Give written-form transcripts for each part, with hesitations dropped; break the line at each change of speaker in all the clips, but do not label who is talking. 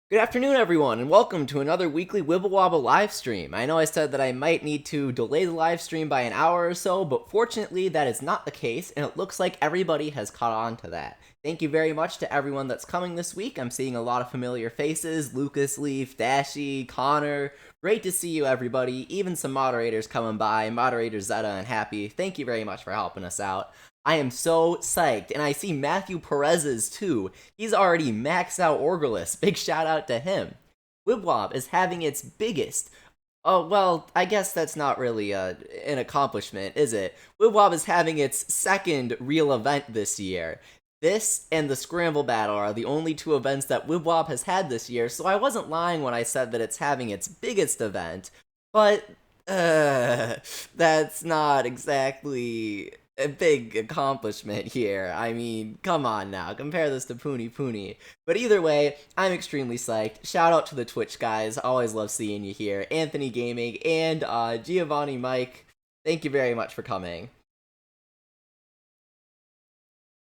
Good afternoon, everyone, and welcome to another weekly Wibble Wobble live stream. I know I said that I might need to delay the live stream by an hour or so, but fortunately that is not the case, and it looks like everybody has caught on to that. Thank you very much to everyone that's coming this week. I'm seeing a lot of familiar faces: Lucas Leaf, Dashy, Connor. Great to see you, everybody. Even some moderators coming by, Moderator Zeta and Happy. Thank you very much for helping us out. I am so psyched, and I see Matthew Perez's too. He's already maxed out Orgralus. Big shout out to him. Wibwob is having its biggest. Oh, well, I guess that's not really an accomplishment, is it? Wibwob is having its second real event this year. This and the Scramble Battle are the only two events that Wibwob has had this year, so I wasn't lying when I said that it's having its biggest event. But, that's not exactly a big accomplishment here. I mean, come on now, compare this to Poony Poony. But either way, I'm extremely psyched. Shout out to the Twitch guys, always love seeing you here. Anthony Gaming and Giovanni Mike, thank you very much for coming.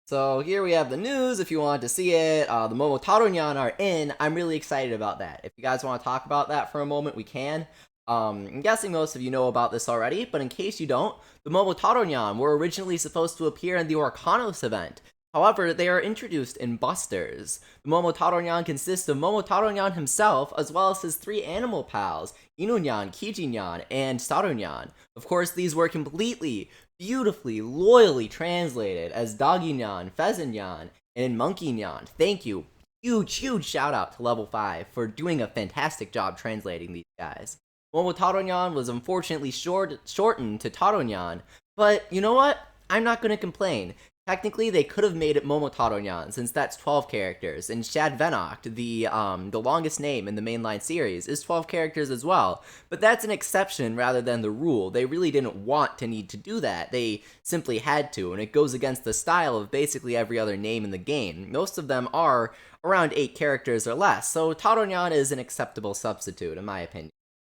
So here we have the news, if you wanted to see it. The Momotaro-nyan are in. I'm really excited about that. If you guys want to talk about that for a moment, we can. I'm guessing most of you know about this already, but in case you don't, the Momotaro-nyan were originally supposed to appear in the Orgralus event. However, they are introduced in Busters. The Momotaro-nyan consists of Momotaro-nyan himself, as well as his three animal pals, Inu-nyan, Kiji-nyan, and Saru-nyan. Of course, these were completely, beautifully, loyally translated as Doggy-nyan, Pheasant-nyan, and Monkey-nyan. Thank you. Huge shout out to Level 5 for doing a fantastic job translating these guys. Momotaro-nyan was unfortunately shortened to Taro-nyan, but you know what? I'm not gonna complain. Technically, they could have made it Momotaro-nyan, since that's 12 characters, and Shad Venoct, the longest name in the mainline series, is 12 characters as well. But that's an exception rather than the rule. They really didn't want to need to do that. They simply had to, and it goes against the style of basically every other name in the game. Most of them are around 8 characters or less, so Taro-nyan is an acceptable substitute, in my opinion.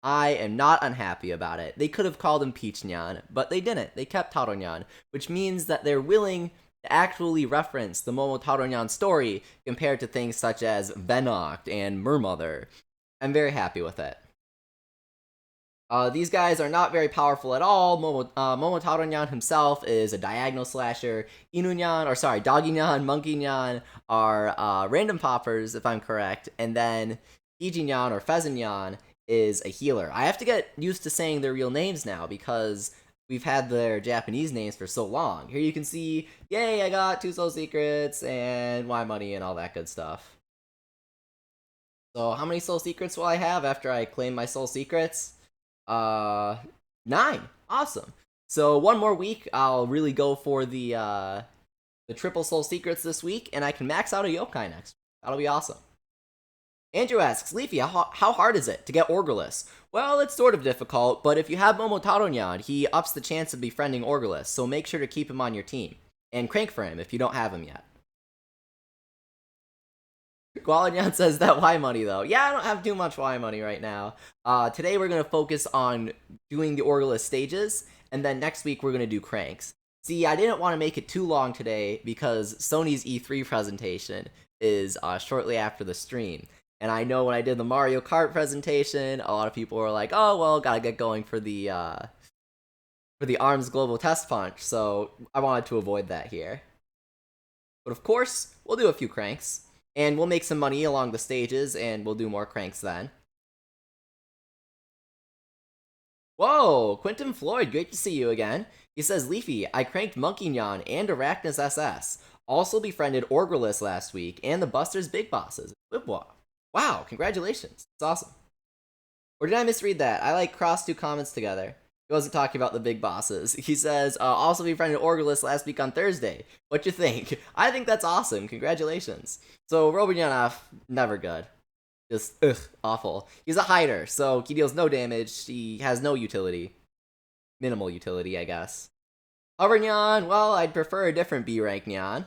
I am not unhappy about it. They could have called him Peach-nyan, but they didn't. They kept Taro-nyan, which means that they're willing to actually reference the Momotaro-nyan story compared to things such as Venoct and Mermother. I'm very happy with it. These guys are not very powerful at all. Momotaro-nyan himself is a diagonal slasher. Doggy-nyan, Monkey-nyan are random poppers, if I'm correct. And then Iji-nyan or Pheasant-nyan is a healer. I have to get used to saying their real names now because we've had their Japanese names for so long. Here you can see, yay, I got 2 soul secrets and Y money and all that good stuff. So how many soul secrets will I have after I claim my soul secrets? 9. Awesome. So one more week, I'll really go for the triple soul secrets this week, and I can max out a yokai next week. That'll be awesome. Andrew asks, Leafy, how hard is it to get Orgralus? Well, it's sort of difficult, but if you have Momotaro-nyan, he ups the chance of befriending Orgralus, so make sure to keep him on your team. And crank for him if you don't have him yet. Gualanyan says that Y money, though. Yeah, I don't have too much Y money right now. Today we're going to focus on doing the Orgralus stages, and then next week we're going to do cranks. See, I didn't want to make it too long today because Sony's E3 presentation is shortly after the stream. And I know when I did the Mario Kart presentation, a lot of people were like, oh, well, gotta get going for the ARMS Global Test Punch, so I wanted to avoid that here. But of course, we'll do a few cranks, and we'll make some money along the stages, and we'll do more cranks then. Whoa, Quentin Floyd, great to see you again. He says, Leafy, I cranked Monkey-nyan and Arachnus SS. Also befriended Orgralus last week, and the Buster's Big Bosses. Wow, congratulations. It's awesome. Or did I misread that? I crossed 2 comments together. He wasn't talking about the big bosses. He says, also befriended Orgralus last week on Thursday. What you think? I think that's awesome. Congratulations. So, Robinyanov, never good. Just, awful. He's a hider, so he deals no damage. He has no utility. Minimal utility, I guess. Hover Nyan, well, I'd prefer a different B rank Nyan.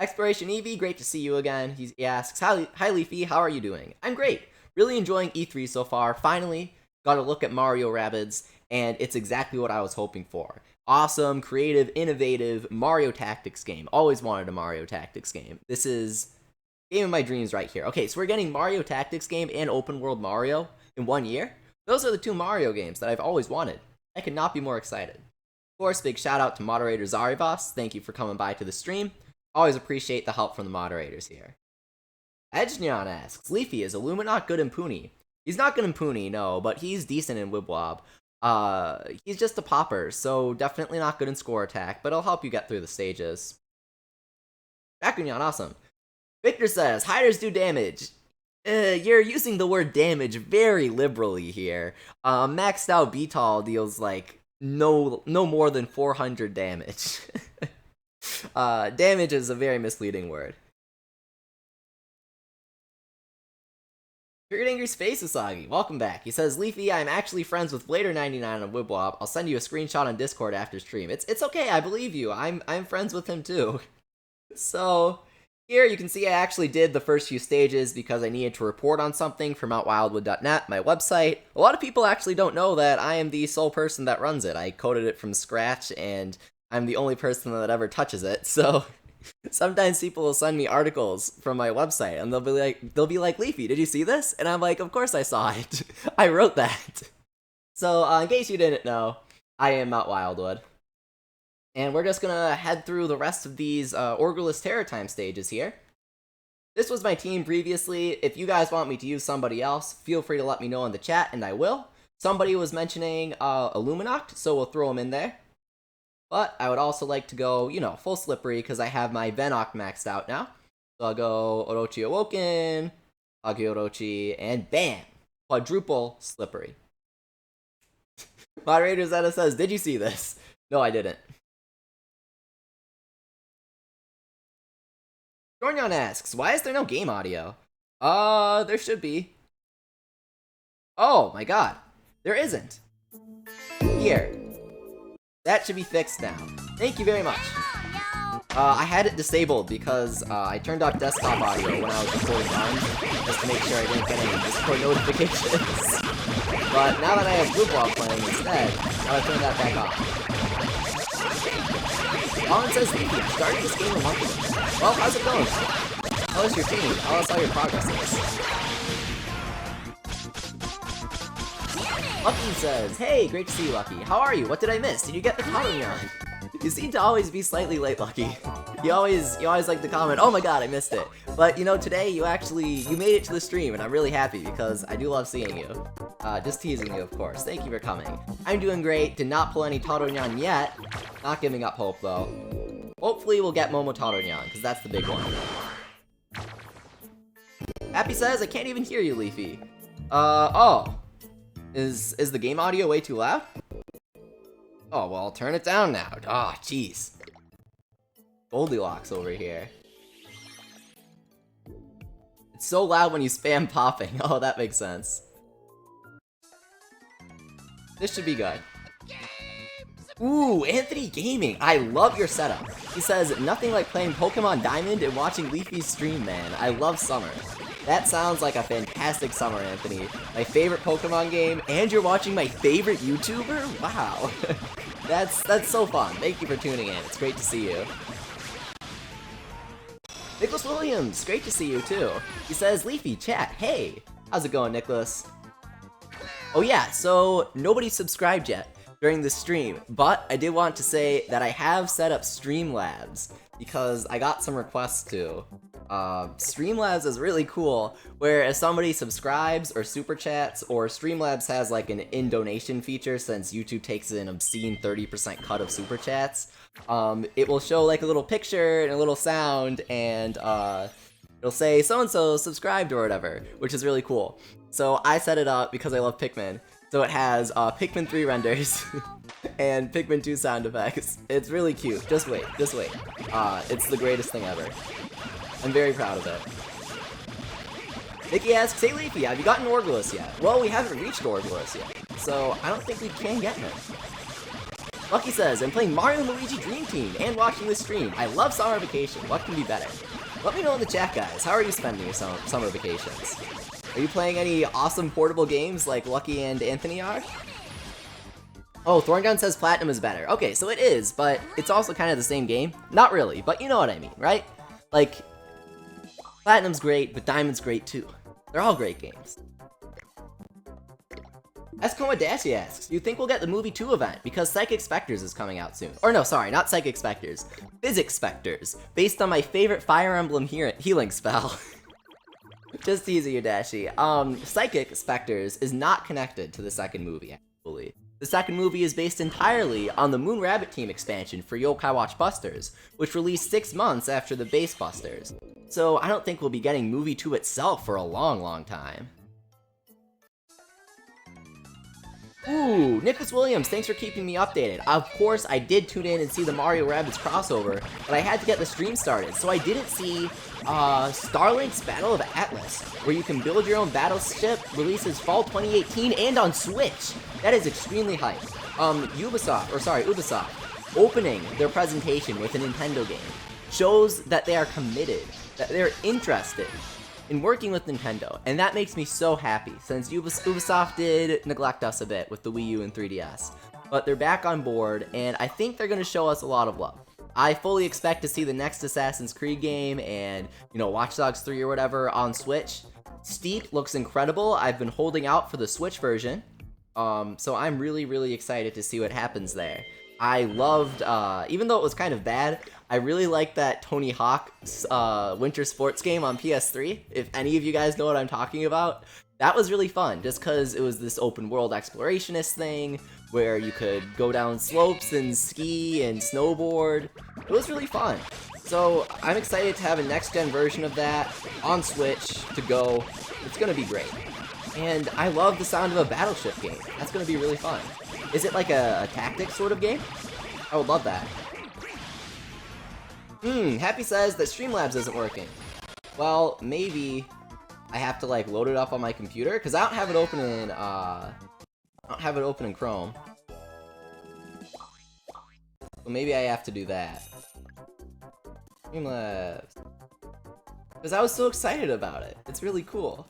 Exploration Eevee, great to see you again. He asks, Hi Leafy, how are you doing? I'm great. Really enjoying E3 so far. Finally, got a look at Mario Rabbids, and it's exactly what I was hoping for. Awesome, creative, innovative Mario Tactics game. Always wanted a Mario Tactics game. This is Game of my dreams right here. Okay, so we're getting Mario Tactics game and Open World Mario in 1 year. Those are the 2 Mario games that I've always wanted. I could not be more excited. Of course, big shout out to moderator Zarivas. Thank you for coming by to the stream. Always appreciate the help from the moderators here. Edgeneon asks, Leafy, is Illuminot good in Puni? He's not good in Puni, no, but he's decent in Wibwob. He's just a popper, so definitely not good in score attack, but he'll help you get through the stages. Bakuneon, awesome. Victor says, hiders do damage. You're using the word damage very liberally here. Maxed out Beetle deals like no more than 400 damage. Damage is a very misleading word. Triggered Angry Space Usagi, welcome back. He says, Leafy, I'm actually friends with Blader99 on Wibwob. I'll send you a screenshot on Discord after stream. It's okay, I believe you. I'm friends with him too. So here you can see I actually did the first few stages because I needed to report on something for MountWildwood.net, my website. A lot of people actually don't know that I am the sole person that runs it. I coded it from scratch and I'm the only person that ever touches it, so sometimes people will send me articles from my website and they'll be like, Leafy, did you see this? And I'm like, of course I saw it. I wrote that. So in case you didn't know, I am Mount Wildwood. And we're just gonna head through the rest of these Orgralus Terror Time stages here. This was my team previously. If you guys want me to use somebody else, feel free to let me know in the chat and I will. Somebody was mentioning Illuminact, so we'll throw him in there. But I would also like to go, you know, full slippery because I have my Venoct maxed out now. So I'll go Orochi Awoken, Agi Orochi, and bam! Quadruple slippery. Moderator Zeta says, did you see this? No, I didn't. Dornyon asks, why is there no game audio? There should be. Oh my god. There isn't. Here. That should be fixed now. Thank you very much. I had it disabled because I turned off desktop audio when I was recording runs, just to make sure I didn't get any Discord notifications. But now that I have Wibwob playing instead, I'll turn that back off. Colin says, Leafy, I started this game a month ago. Well, how's it going? How is your team? Tell us how your progress is. Lucky says, hey, great to see you, Lucky. How are you? What did I miss? Did you get the Karuyan? You seem to always be slightly late, Lucky. You always like to comment, oh my god, I missed it. But, you know, today you made it to the stream, and I'm really happy because I do love seeing you. Just teasing you, of course. Thank you for coming. I'm doing great. Did not pull any Taronyan yet. Not giving up hope, though. Hopefully we'll get Momo Taronyan, because that's the big one. Happy says, I can't even hear you, Leafy. Oh. Is the game audio way too loud? Oh, well, I'll turn it down now. Ah, oh, jeez. Goldilocks over here. It's so loud when you spam popping. Oh, that makes sense. This should be good. Ooh, Anthony Gaming. I love your setup. He says, nothing like playing Pokemon Diamond and watching Leafy's stream, man. I love summer. That sounds like a fantastic summer, Anthony. My favorite Pokemon game, and you're watching my favorite YouTuber? Wow. That's so fun. Thank you for tuning in. It's great to see you. Nicholas Williams, great to see you too. He says, Leafy, chat, hey. How's it going, Nicholas? Oh yeah, so nobody subscribed yet during the stream, but I did want to say that I have set up Streamlabs because I got some requests to. Streamlabs is really cool, where if somebody subscribes or super chats, or Streamlabs has like an in-donation feature since YouTube takes an obscene 30% cut of super chats, it will show like a little picture and a little sound, and it'll say so-and-so subscribed or whatever, which is really cool. So I set it up because I love Pikmin. So it has Pikmin 3 renders and Pikmin 2 sound effects. It's really cute. Just wait, just wait. It's the greatest thing ever. I'm very proud of it. Nikki asks, hey Leafy, have you gotten Orgralus yet? Well, we haven't reached Orgralus yet, so I don't think we can get him. Lucky says, I'm playing Mario and Luigi Dream Team and watching this stream. I love summer vacation. What can be better? Let me know in the chat, guys. How are you spending your summer vacations? Are you playing any awesome portable games like Lucky and Anthony are? Oh, Thorngun says Platinum is better. Okay, so it is, but it's also kind of the same game. Not really, but you know what I mean, right? Like, Platinum's great, but Diamond's great too. They're all great games. Eskoma Dashi asks, do you think we'll get the movie 2 event? Because Psychic Spectres is coming out soon. Or no, sorry, not Psychic Spectres. Physics Spectres, based on my favorite Fire Emblem healing spell. Just teasing you, Dashi. Psychic Spectres is not connected to the second movie, actually. The second movie is based entirely on the Moon Rabbit Team expansion for Yo-kai Watch Busters, which released 6 months after the base Busters. So I don't think we'll be getting movie 2 itself for a long time. Ooh, Nicholas Williams, thanks for keeping me updated. Of course, I did tune in and see the Mario Rabbids crossover, but I had to get the stream started, so I didn't see Starlink's Battle of Atlas, where you can build your own battleship, releases fall 2018, and on Switch. That is extremely hype. Ubisoft, opening their presentation with a Nintendo game, shows that they are committed, that they're interested in working with Nintendo, and that makes me so happy, since Ubisoft did neglect us a bit with the Wii U and 3DS. But they're back on board, and I think they're going to show us a lot of love. I fully expect to see the next Assassin's Creed game and, Watch Dogs 3 or whatever on Switch. Steep looks incredible. I've been holding out for the Switch version, so I'm really excited to see what happens there. I loved, even though it was kind of bad, I really liked that Tony Hawk's winter sports game on PS3. If any of you guys know what I'm talking about, that was really fun, just because it was this open world explorationist thing, where you could go down slopes and ski and snowboard. It was really fun. So I'm excited to have a next-gen version of that on Switch to go. It's gonna be great. And I love the sound of a battleship game. That's gonna be really fun. Is it like a tactics sort of game? I would love that. Happy says that Streamlabs isn't working. Well, maybe I have to load it up on my computer, because I don't have it open in Chrome. So maybe I have to do that. Streamlabs. Because I was so excited about it. It's really cool.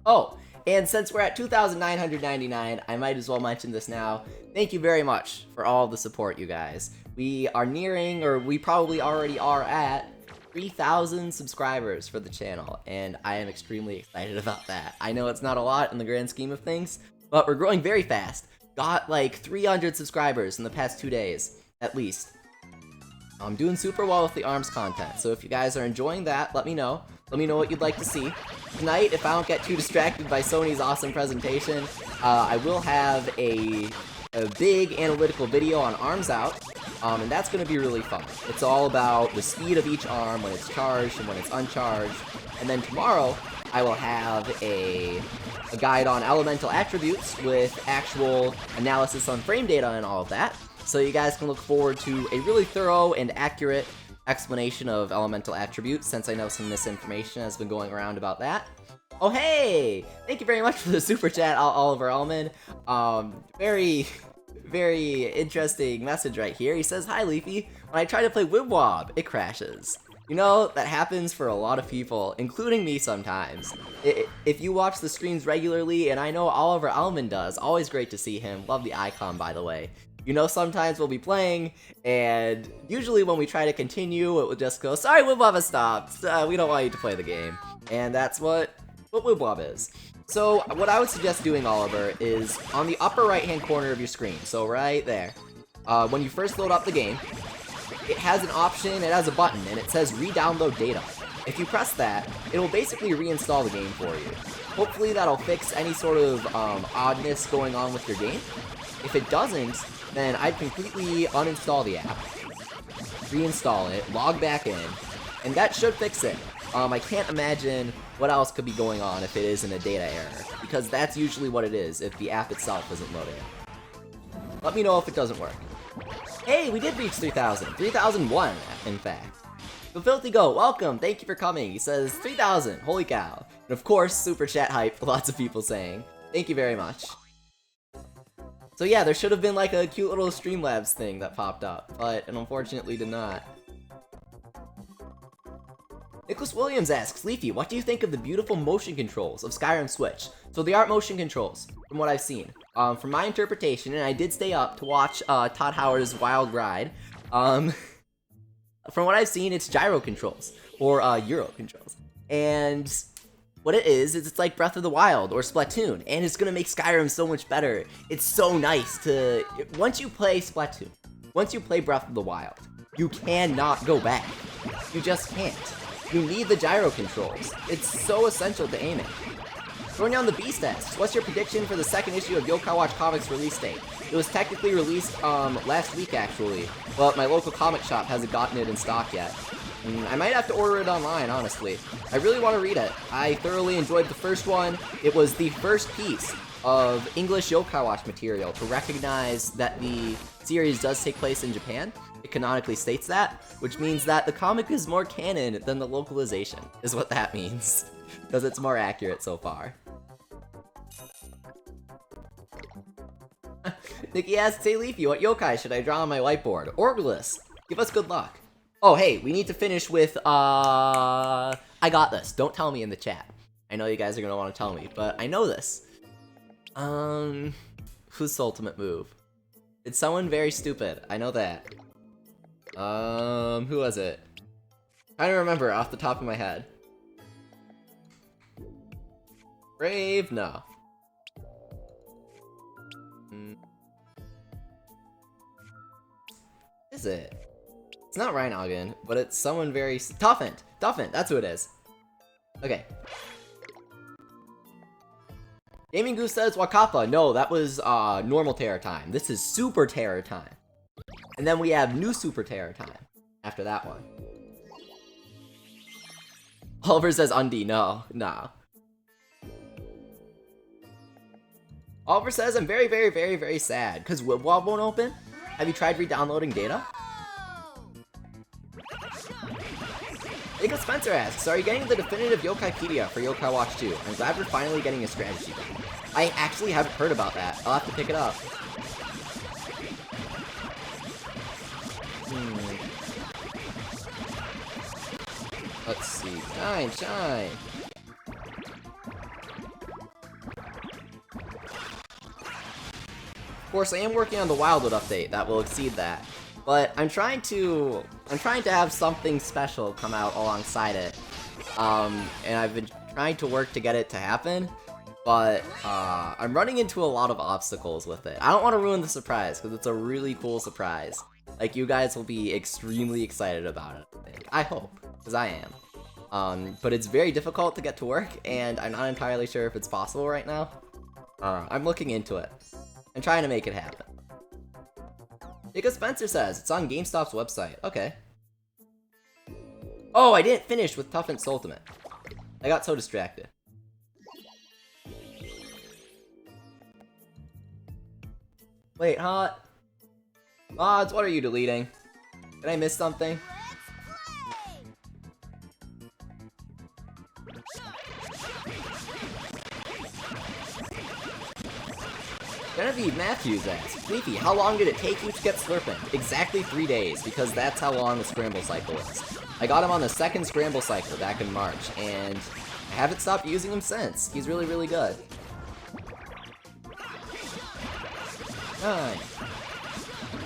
Oh, and since we're at 2,999, I might as well mention this now. Thank you very much for all the support, you guys. We are nearing, or we probably already are at, 3,000 subscribers for the channel, and I am extremely excited about that. I know it's not a lot in the grand scheme of things, but we're growing very fast. Got 300 subscribers in the past 2 days, at least. I'm doing super well with the ARMS content, so if you guys are enjoying that, let me know. Let me know what you'd like to see. Tonight, if I don't get too distracted by Sony's awesome presentation, I will have a big analytical video on ARMS out, and that's going to be really fun. It's all about the speed of each arm when it's charged and when it's uncharged. And then tomorrow, I will have a guide on elemental attributes with actual analysis on frame data and all of that. So you guys can look forward to a really thorough and accurate explanation of elemental attributes, since I know some misinformation has been going around about that. Oh hey! Thank you very much for the super chat, Oliver Ullman. Very interesting message right here. He says, "Hi Leafy, when I try to play Wibwob, it crashes." You know, that happens for a lot of people, including me sometimes. If you watch the streams regularly, and I know Oliver Ullman does, always great to see him. Love the icon, by the way. You know, sometimes we'll be playing, and usually when we try to continue, it will just go, "Sorry, Wibwob has stopped. We don't want you to play the game." And that's what Wibwob is. So what I would suggest doing, Oliver, is on the upper right-hand corner of your screen, so right there, when you first load up the game, it has an option, it has a button, and it says re-download data. If you press that, it will basically reinstall the game for you. Hopefully that'll fix any sort of oddness going on with your game. If it doesn't, then I'd completely uninstall the app, reinstall it, log back in, and that should fix it. I can't imagine what else could be going on if it isn't a data error, because that's usually what it is if the app itself isn't loading. Let me know if it doesn't work. Hey, we did reach 3,000. 3,001, in fact. The Filthy Goat, welcome, thank you for coming. He says, 3,000, holy cow. And of course, super chat hype, lots of people saying. Thank you very much. So yeah, there should have been like a cute little Streamlabs thing that popped up, but it unfortunately did not. Nicholas Williams asks, Leafy, what do you think of the beautiful motion controls of Skyrim Switch? So they aren't motion controls, from what I've seen. From my interpretation, and I did stay up to watch Todd Howard's Wild Ride, from what I've seen, it's gyro controls. or Euro controls. And what it is it's like Breath of the Wild or Splatoon, and it's gonna make Skyrim so much better. It's so nice to, once you play Splatoon, once you play Breath of the Wild, you cannot go back. You just can't. You need the gyro controls. It's so essential to aiming. Throwing down the Beast asks, what's your prediction for the second issue of Yo-kai Watch Comics release date? It was technically released last week actually, but my local comic shop hasn't gotten it in stock yet. I might have to order it online, honestly. I really want to read it. I thoroughly enjoyed the first one. It was the first piece of English Yo-kai Watch material to recognize that the series does take place in Japan. It canonically states that, which means that the comic is more canon than the localization, is what that means. Because it's more accurate so far. Nikki asks, hey Leafy, what yokai should I draw on my whiteboard? Orgralus, give us good luck. Oh hey, we need to finish with, I got this. Don't tell me in the chat. I know you guys are gonna want to tell me, but I know this. Who's ultimate move? It's someone very stupid, I know that. Who was it? I don't remember off the top of my head. Brave? No. Is it? It's not Rhinogon, but it's someone very... Tuffent! Tuffent, that's who it is. Okay. Gaming Goose says Wakapa. No, that was normal Terror Time. This is Super Terror Time. And then we have New Super Terror Time after that one. Oliver says Undie. No, no. Oliver says I'm very, very, very, very sad because Wibble Wobble won't open. Have you tried re-downloading data? Jacob Spencer asks, are you getting the definitive Yokai-pedia for Yo-kai Watch 2? I'm glad we're finally getting a strategy guide. I actually haven't heard about that. I'll have to pick it up. Let's see. Shine, shine. Of course, I am working on the Wildwood update that will exceed that. But I'm trying to have something special come out alongside it. And I've been trying to work to get it to happen, but I'm running into a lot of obstacles with it. I don't want to ruin the surprise because it's a really cool surprise. Like, you guys will be extremely excited about it, I think. I hope, because I am. But it's very difficult to get to work, and I'm not entirely sure if it's possible right now. I'm looking into it. I'm trying to make it happen. Jacob Spencer says, it's on GameStop's website. Okay. Oh, I didn't finish with Tuffent's Ultimate. I got so distracted. Wait, Hot? Mods, what are you deleting? Did I miss something? Genevieve Matthews asks, Leafy, how long did it take you to get Slurpin? Exactly 3 days, because that's how long the scramble cycle is. I got him on the second scramble cycle back in March, and I haven't stopped using him since. He's really, really good. Nice.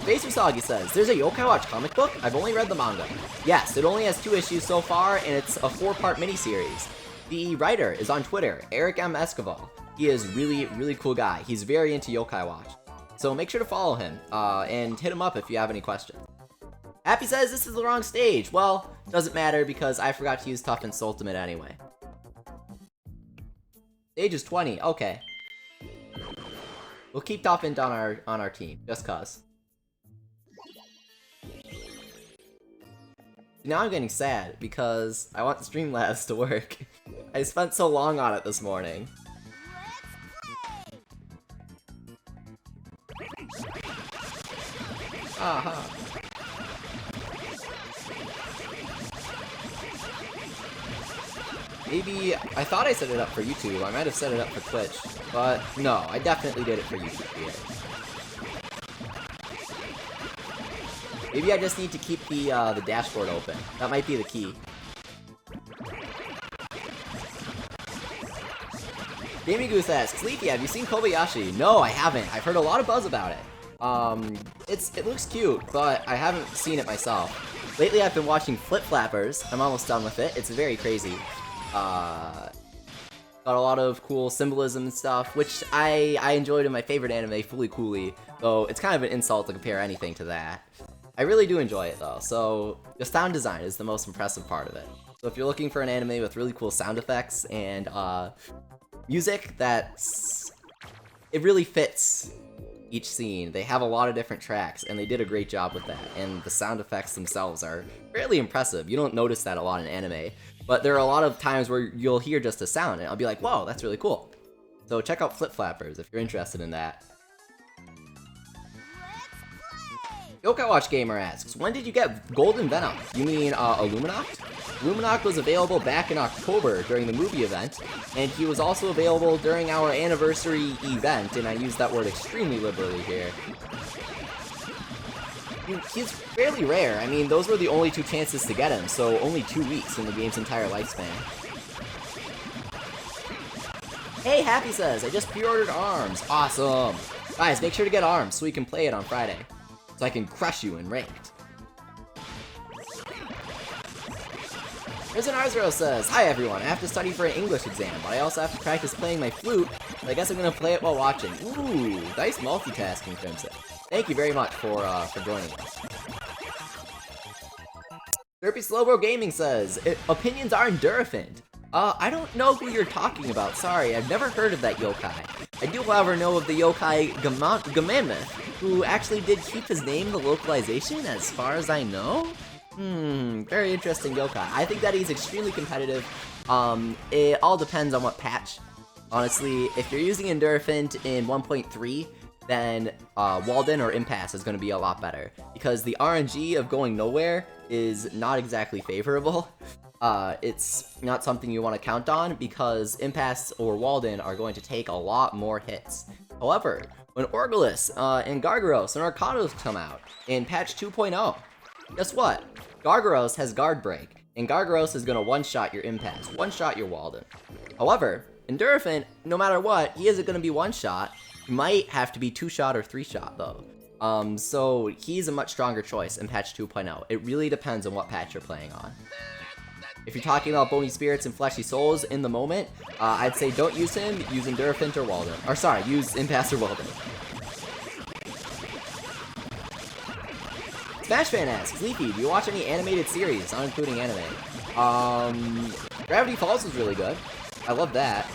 Space Usagi says, there's a Yo-kai Watch comic book? I've only read the manga. Yes, it only has 2 issues so far, and it's a 4-part miniseries. The writer is on Twitter, Eric M. Escobar. He is really, really cool guy. He's very into Yo-kai Watch. So make sure to follow him, and hit him up if you have any questions. Happy says this is the wrong stage. Well, doesn't matter because I forgot to use Tuffent's Ultimate anyway. Stage is 20, okay. We'll keep Tuffent on our team, just cuz. Now I'm getting sad because I want Streamlabs to work. I spent so long on it this morning. Aha. Maybe, I thought I set it up for YouTube. I might have set it up for Twitch, but no, I definitely did it for YouTube here. Maybe I just need to keep the dashboard open. That might be the key. Gaming Goose asks, Sleepy, have you seen Kobayashi? No, I haven't. I've heard a lot of buzz about it. It looks cute, but I haven't seen it myself. Lately I've been watching Flip Flappers. I'm almost done with it. It's very crazy. Got a lot of cool symbolism and stuff, which I enjoyed in my favorite anime, Fooly Cooly, though it's kind of an insult to compare anything to that. I really do enjoy it though, so the sound design is the most impressive part of it. So if you're looking for an anime with really cool sound effects and music it really fits each scene. They have a lot of different tracks, and they did a great job with that, and the sound effects themselves are fairly impressive. You don't notice that a lot in anime, but there are a lot of times where you'll hear just a sound, and I'll be like, whoa, that's really cool. So check out Flip Flappers if you're interested in that. Yo-kai Watch Gamer asks, when did you get Golden Venom? You mean Illuminact? Illuminact was available back in October during the movie event, and he was also available during our anniversary event, and I use that word extremely liberally here. He's fairly rare. I mean, those were the only 2 chances to get him, so only 2 weeks in the game's entire lifespan. Hey, Happy says, I just pre-ordered ARMS. Awesome! Guys, make sure to get ARMS so we can play it on Friday. So I can crush you in ranked. Risen Arzero says, hi everyone, I have to study for an English exam, but I also have to practice playing my flute, so I guess I'm gonna play it while watching. Ooh, nice multitasking, Crimson. Thank you very much for joining us. Derpy Slowbro Gaming says, opinions are Endurafint. I don't know who you're talking about, sorry, I've never heard of that yokai. I do, however, know of the yokai Gamammoth, who actually did keep his name the localization, as far as I know? Very interesting yokai. I think that he's extremely competitive. It all depends on what patch. Honestly, if you're using Endurafint in 1.3, then Walden or Impasse is going to be a lot better, because the RNG of going nowhere is not exactly favorable. It's not something you want to count on, because Impasse or Walden are going to take a lot more hits. However, when Orgralus and Gargaros and Arcados come out in patch 2.0, guess what? Gargaros has Guard Break, and Gargaros is going to one-shot your Impasse, one-shot your Walden. However, Endurafint, no matter what, he isn't going to be one-shot. He might have to be 2-shot or 3-shot though. So he's a much stronger choice in patch 2.0. It really depends on what patch you're playing on. If you're talking about Bony Spirits and Fleshy Souls in the moment, I'd say don't use him, use Endurafint or Walden. Or sorry, use Impasse or Walden. Smashfan asks, Leafy, do you watch any animated series, not including anime? Gravity Falls was really good. I love that.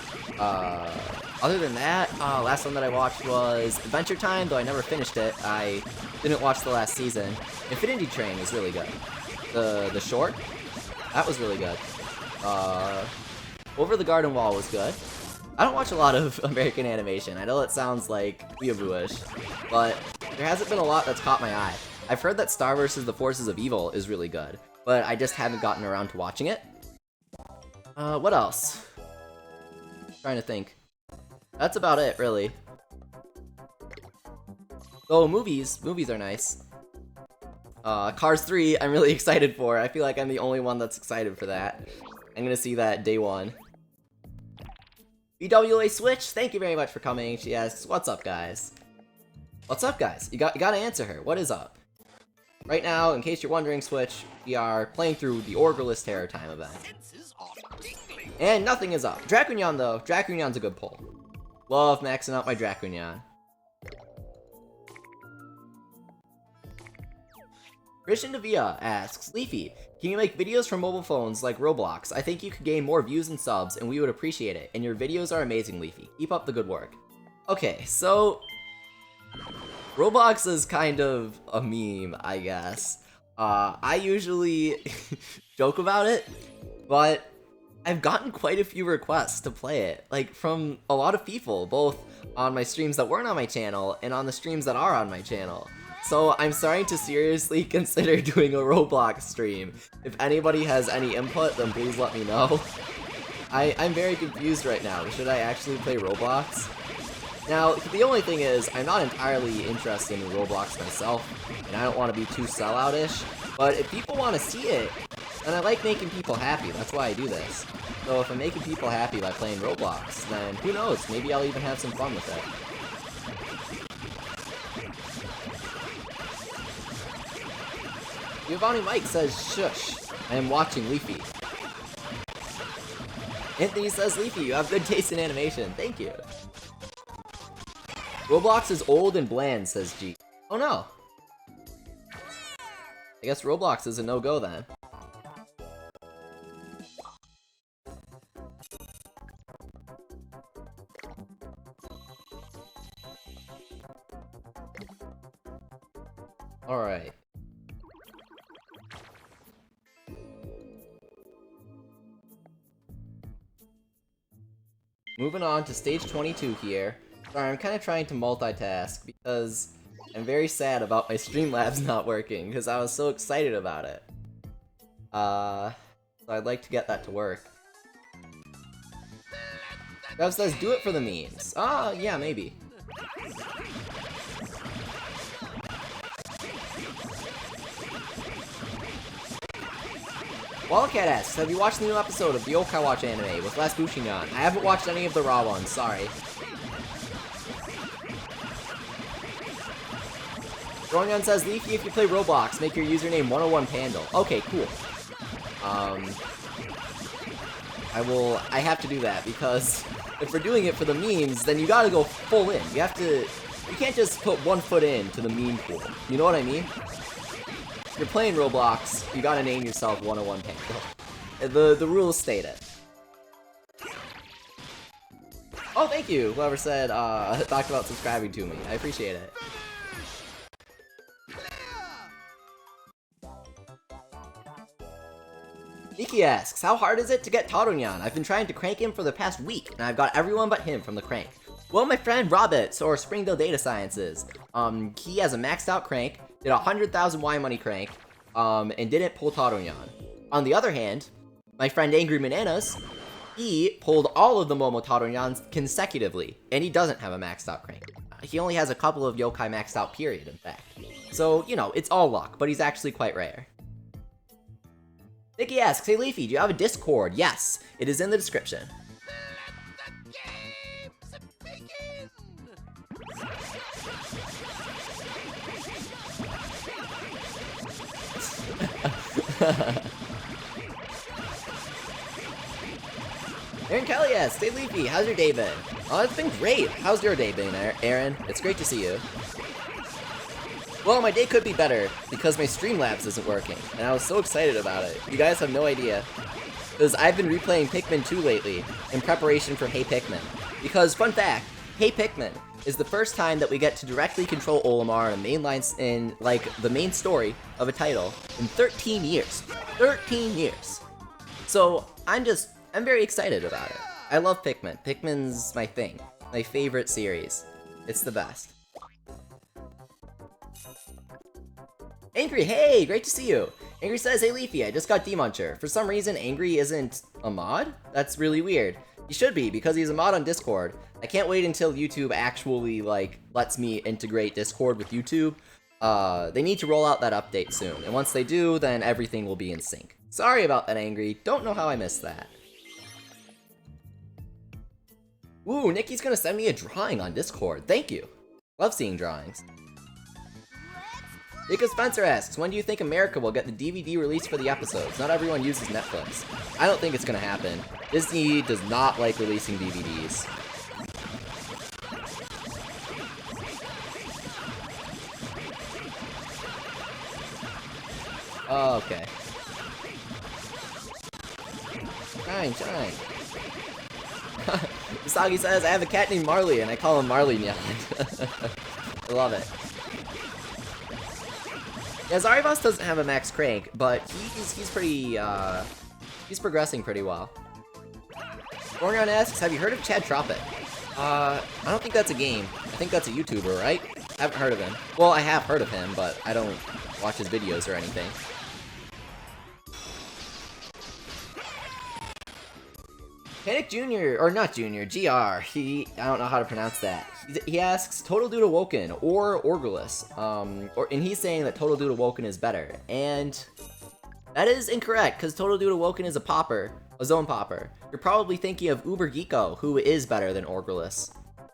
Other than that, last one that I watched was Adventure Time, though I never finished it. I didn't watch the last season. Infinity Train was really good. The short, that was really good. Over the Garden Wall was good. I don't watch a lot of American animation. I know it sounds like weeaboo-ish, but there hasn't been a lot that's caught my eye. I've heard that Star vs. the Forces of Evil is really good, but I just haven't gotten around to watching it. What else? Trying to think. That's about it, really. Oh, movies are nice. Cars 3, I'm really excited for. I feel like I'm the only one that's excited for that. I'm gonna see that day 1. BWA Switch, thank you very much for coming. She asks, what's up, guys? What's up, guys? You gotta answer her. What is up? Right now, in case you're wondering, Switch, we are playing through the Orgralus Terror Time event. And nothing is up. Dracunyan, though. Dracunyan's a good pull. Love maxing out my Dracunyan. Christian Devia asks, Leafy, can you make videos for mobile phones like Roblox? I think you could gain more views and subs, and we would appreciate it. And your videos are amazing, Leafy. Keep up the good work. Okay, so Roblox is kind of a meme, I guess. I usually joke about it, but I've gotten quite a few requests to play it, like from a lot of people, both on my streams that weren't on my channel and on the streams that are on my channel. So I'm starting to seriously consider doing a Roblox stream. If anybody has any input, then please let me know. I'm very confused right now. Should I actually play Roblox? Now, the only thing is, I'm not entirely interested in Roblox myself, and I don't want to be too sellout-ish, but if people want to see it, and I like making people happy, that's why I do this. So if I'm making people happy by playing Roblox, then who knows, maybe I'll even have some fun with it. Giovanni Mike says, shush, I am watching Leafy. Anthony says, Leafy, you have good taste in animation. Thank you. Roblox is old and bland, says G. Oh no. I guess Roblox is a no-go then. Alright. Moving on to stage 22 here. Sorry, I'm kind of trying to multitask because I'm very sad about my Streamlabs not working because I was so excited about it. So I'd like to get that to work. Rev says, do it for the memes. Ah, yeah, maybe. Wildcat asks, have you watched the new episode of the Yo-kai Watch anime with Les Bushinyan? I haven't watched any of the raw ones, sorry. Ronyan says, Leafy, if you play Roblox, make your username 101 Pandal. Okay, cool. I have to do that, because if we're doing it for the memes, then you gotta go full in. You can't just put one foot in to the meme pool. You know what I mean? If you're playing Roblox, you gotta name yourself 101 Pandal. The rules state it. Oh, thank you, whoever said, talked about subscribing to me. I appreciate it. Nikki asks, how hard is it to get Taronyan? I've been trying to crank him for the past week, and I've got everyone but him from the crank. Well, my friend Robert, or Springdale Data Sciences, he has a maxed out crank, did a 100,000 Y money crank, and didn't pull Taronyan. On the other hand, my friend Angry Bananas, he pulled all of the Momo Taronyans consecutively, and he doesn't have a maxed out crank. He only has a couple of yokai maxed out, period, in fact. So, you know, it's all luck, but he's actually quite rare. Nikki asks, hey Leafy, do you have a Discord? Yes, it is in the description. Aaron Kelly asks, hey Leafy, how's your day been? Oh, it's been great. How's your day been, Aaron? It's great to see you. Well, my day could be better, because my Streamlabs isn't working, and I was so excited about it. You guys have no idea. Because I've been replaying Pikmin 2 lately, in preparation for Hey Pikmin. Because, fun fact, Hey Pikmin is the first time that we get to directly control Olimar in the main story of a title in 13 years. 13 years! So, I'm very excited about it. I love Pikmin. Pikmin's my thing. My favorite series. It's the best. Angry, hey, great to see you. Angry says, hey Leafy, I just got Demuncher. For some reason, Angry isn't a mod? That's really weird. He should be, because he's a mod on Discord. I can't wait until YouTube actually, lets me integrate Discord with YouTube. They need to roll out that update soon, and once they do, then everything will be in sync. Sorry about that, Angry. Don't know how I missed that. Ooh, Nikki's gonna send me a drawing on Discord. Thank you. Love seeing drawings. Because Spencer asks, when do you think America will get the DVD release for the episodes? Not everyone uses Netflix. I don't think it's gonna happen. Disney does not like releasing DVDs. Oh, okay. Shine. Usagi says, I have a cat named Marley, and I call him Marley Nyan. I love it. Yeah, Zaribos doesn't have a max crank, but he's pretty, he's progressing pretty well. Orgon asks, have you heard of Chad Tropic? I don't think that's a game. I think that's a YouTuber, right? I haven't heard of him. Well, I have heard of him, but I don't watch his videos or anything. Panic Jr., or not Jr., GR, I don't know how to pronounce that. He asks, Total Dude Awoken or Orgralus, and he's saying that Total Dude Awoken is better, and that is incorrect, because Total Dude Awoken is a popper, a zone popper. You're probably thinking of Uber Geeko, who is better than Orgralus.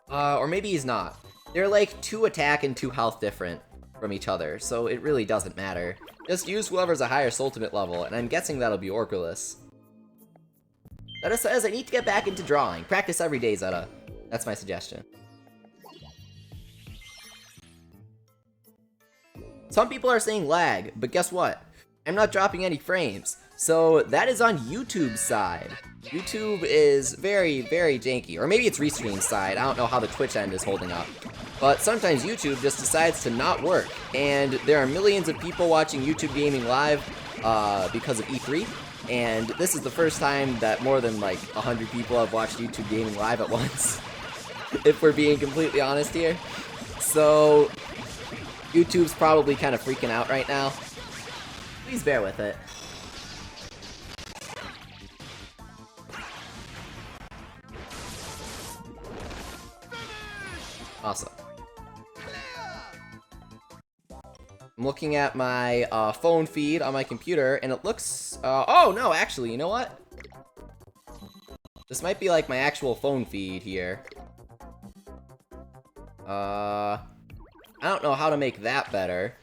Or maybe he's not. They're like 2 attack and 2 health different. from each other, so it really doesn't matter. Just use whoever's a higher ultimate level, and I'm guessing that'll be Orgralus. Zeta says, I need to get back into drawing. Practice every day, Zeta. That's my suggestion. Some people are saying lag, but guess what? I'm not dropping any frames. So that is on YouTube's side. YouTube is very, very janky. Or maybe it's Restream's side. I don't know how the Twitch end is holding up. But sometimes YouTube just decides to not work. And there are millions of people watching YouTube Gaming Live because of E3. And this is the first time that more than like 100 people have watched YouTube Gaming Live at once. If we're being completely honest here. So YouTube's probably kind of freaking out right now. Please bear with it. Awesome. I'm looking at my phone feed on my computer, and it looks... oh, no, actually, you know what? This might be like my actual phone feed here. I don't know how to make that better.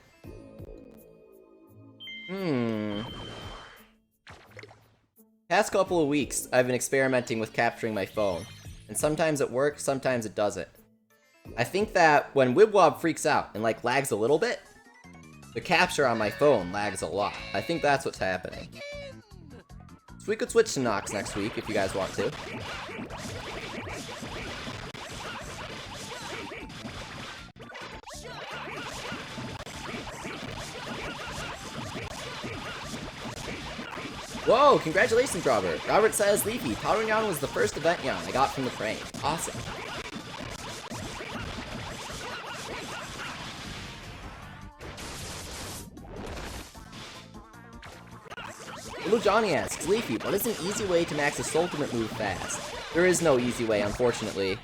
Past couple of weeks, I've been experimenting with capturing my phone. And sometimes it works, sometimes it doesn't. I think that when Wibwob freaks out and like lags a little bit, the capture on my phone lags a lot. I think that's what's happening. So we could switch to Nox next week if you guys want to. Whoa, congratulations, Robert. Robert says, Leafy, Powder Yan was the first event Yan I got from the frame. Awesome. Little Johnny asks, Leafy, what is an easy way to max a ultimate move fast? There is no easy way, unfortunately.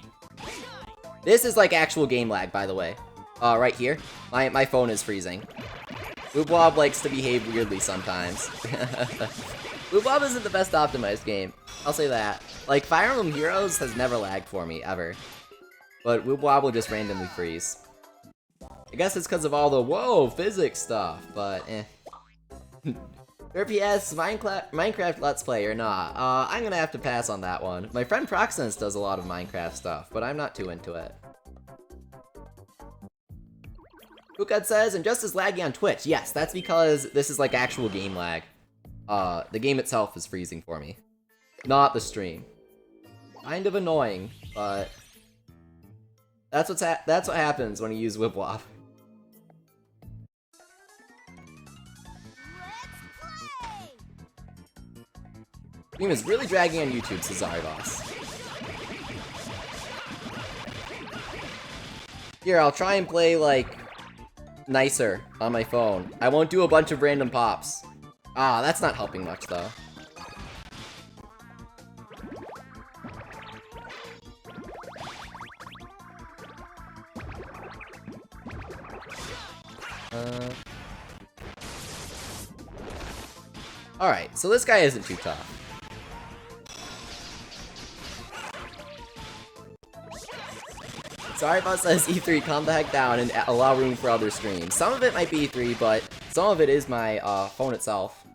This is like actual game lag, by the way. Right here. My phone is freezing. Wibwob likes to behave weirdly sometimes. Wibwob isn't the best optimized game. I'll say that. Like, Fire Emblem Heroes has never lagged for me, ever. But Wibwob will just randomly freeze. I guess it's because of all the, whoa, physics stuff, but eh. RPS, Minecraft Let's Play or not? I'm gonna have to pass on that one. My friend Proxense does a lot of Minecraft stuff, but I'm not too into it. Kukad says, and just as laggy on Twitch. Yes, that's because this is like actual game lag. The game itself is freezing for me. Not the stream. Kind of annoying, but that's what happens when you use Wibwob. Stream is really dragging on YouTube, says Zaribos. Here, I'll try and play, like, nicer on my phone. I won't do a bunch of random pops. Ah, that's not helping much, though. Alright, so this guy isn't too tough. Sorry if I says E3, calm the heck down and allow room for other streams. Some of it might be E3, but some of it is my phone itself.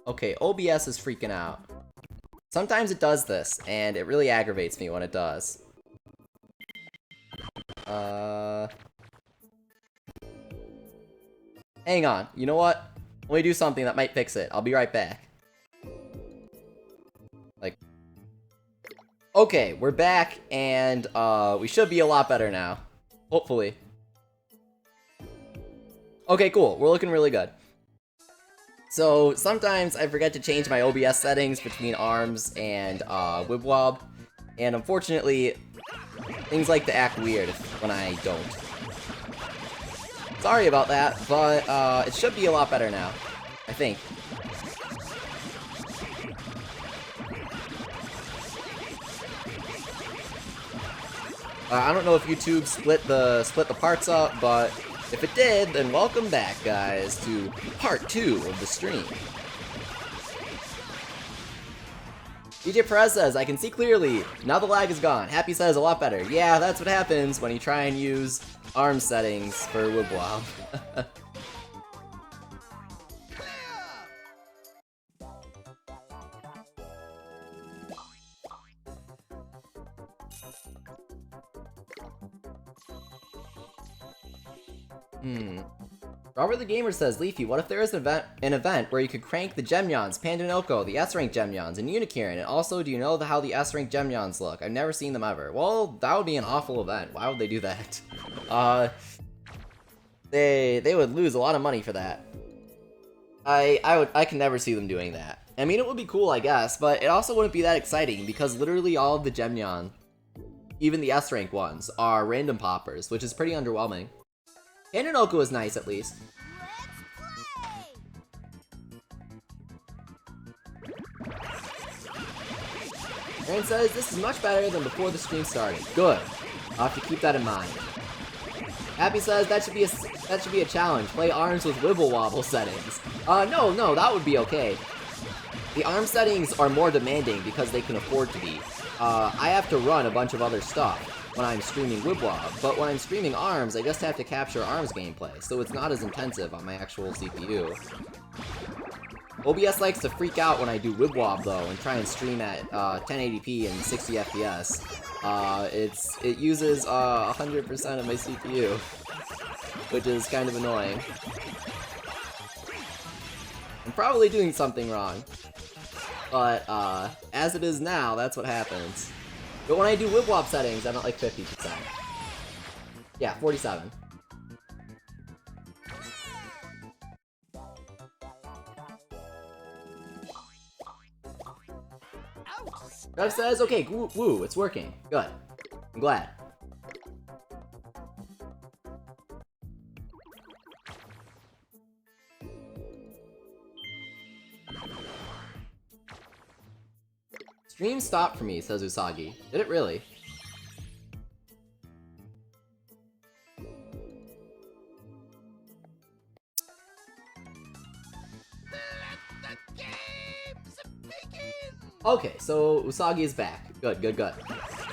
Okay, OBS is freaking out. Sometimes it does this, and it really aggravates me when it does. Hang on, you know what? Let me do something that might fix it. I'll be right back. Like... Okay, we're back, and we should be a lot better now. Hopefully. Okay, cool. We're looking really good. So, sometimes I forget to change my OBS settings between ARMS and Wibwob, and unfortunately, things like to act weird when I don't. Sorry about that, but it should be a lot better now, I think. I don't know if YouTube split the parts up, but if it did, then welcome back, guys, to part 2 of the stream. DJ Perez says, I can see clearly. Now the lag is gone. Happy says, a lot better. Yeah, that's what happens when you try and use arm settings for Wibble Wobble. Robert the Gamer says, Leafy, what if there is an event where you could crank the Gemyons, Pandanoko, the S-rank Gemyons, and Unicorn, and also, do you know how the S-rank Gemyons look? I've never seen them ever. Well, that would be an awful event. Why would they do that? They would lose a lot of money for that. I can never see them doing that. I mean, it would be cool, I guess, but it also wouldn't be that exciting, because literally all of the Gemyon, even the S-rank ones, are random poppers, which is pretty underwhelming. Pandanoko is nice, at least. Aaron says, this is much better than before the stream started. Good. I'll have to keep that in mind. Happy says, that should be a challenge. Play arms with Wibble Wobble settings. No, that would be okay. The arm settings are more demanding because they can afford to be. I have to run a bunch of other stuff when I'm streaming Wibble Wobble, but when I'm streaming ARMS, I just have to capture ARMS gameplay, so it's not as intensive on my actual CPU. OBS likes to freak out when I do Wibble Wobble though, and try and stream at 1080p and 60 FPS. It uses 100% of my CPU, which is kind of annoying. I'm probably doing something wrong, but as it is now, that's what happens. But when I do Wibble Wobble settings, I'm at like 50%. Yeah, 47. Rev says, okay, woo, it's working. Good. I'm glad. Stream stopped for me, says Usagi. Did it really? Okay, so Usagi is back. Good.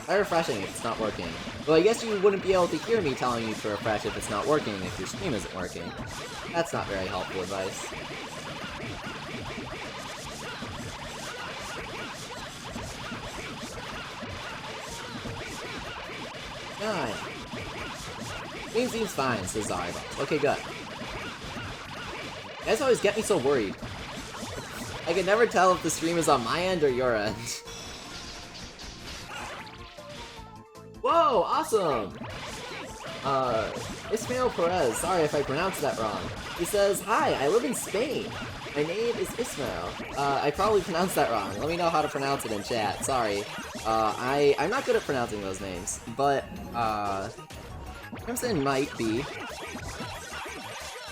Try refreshing if it's not working. Well, I guess you wouldn't be able to hear me telling you to refresh if it's not working if your stream isn't working. That's not very helpful advice. God. Stream seems fine, says Zaribox. Okay, good. You guys always get me so worried. I can never tell if the stream is on my end or your end. Whoa, awesome! Ismael Perez, sorry if I pronounced that wrong. He says, hi, I live in Spain. My name is Ismael. I probably pronounced that wrong. Let me know how to pronounce it in chat, sorry. I'm not good at pronouncing those names, but, Crimson might be.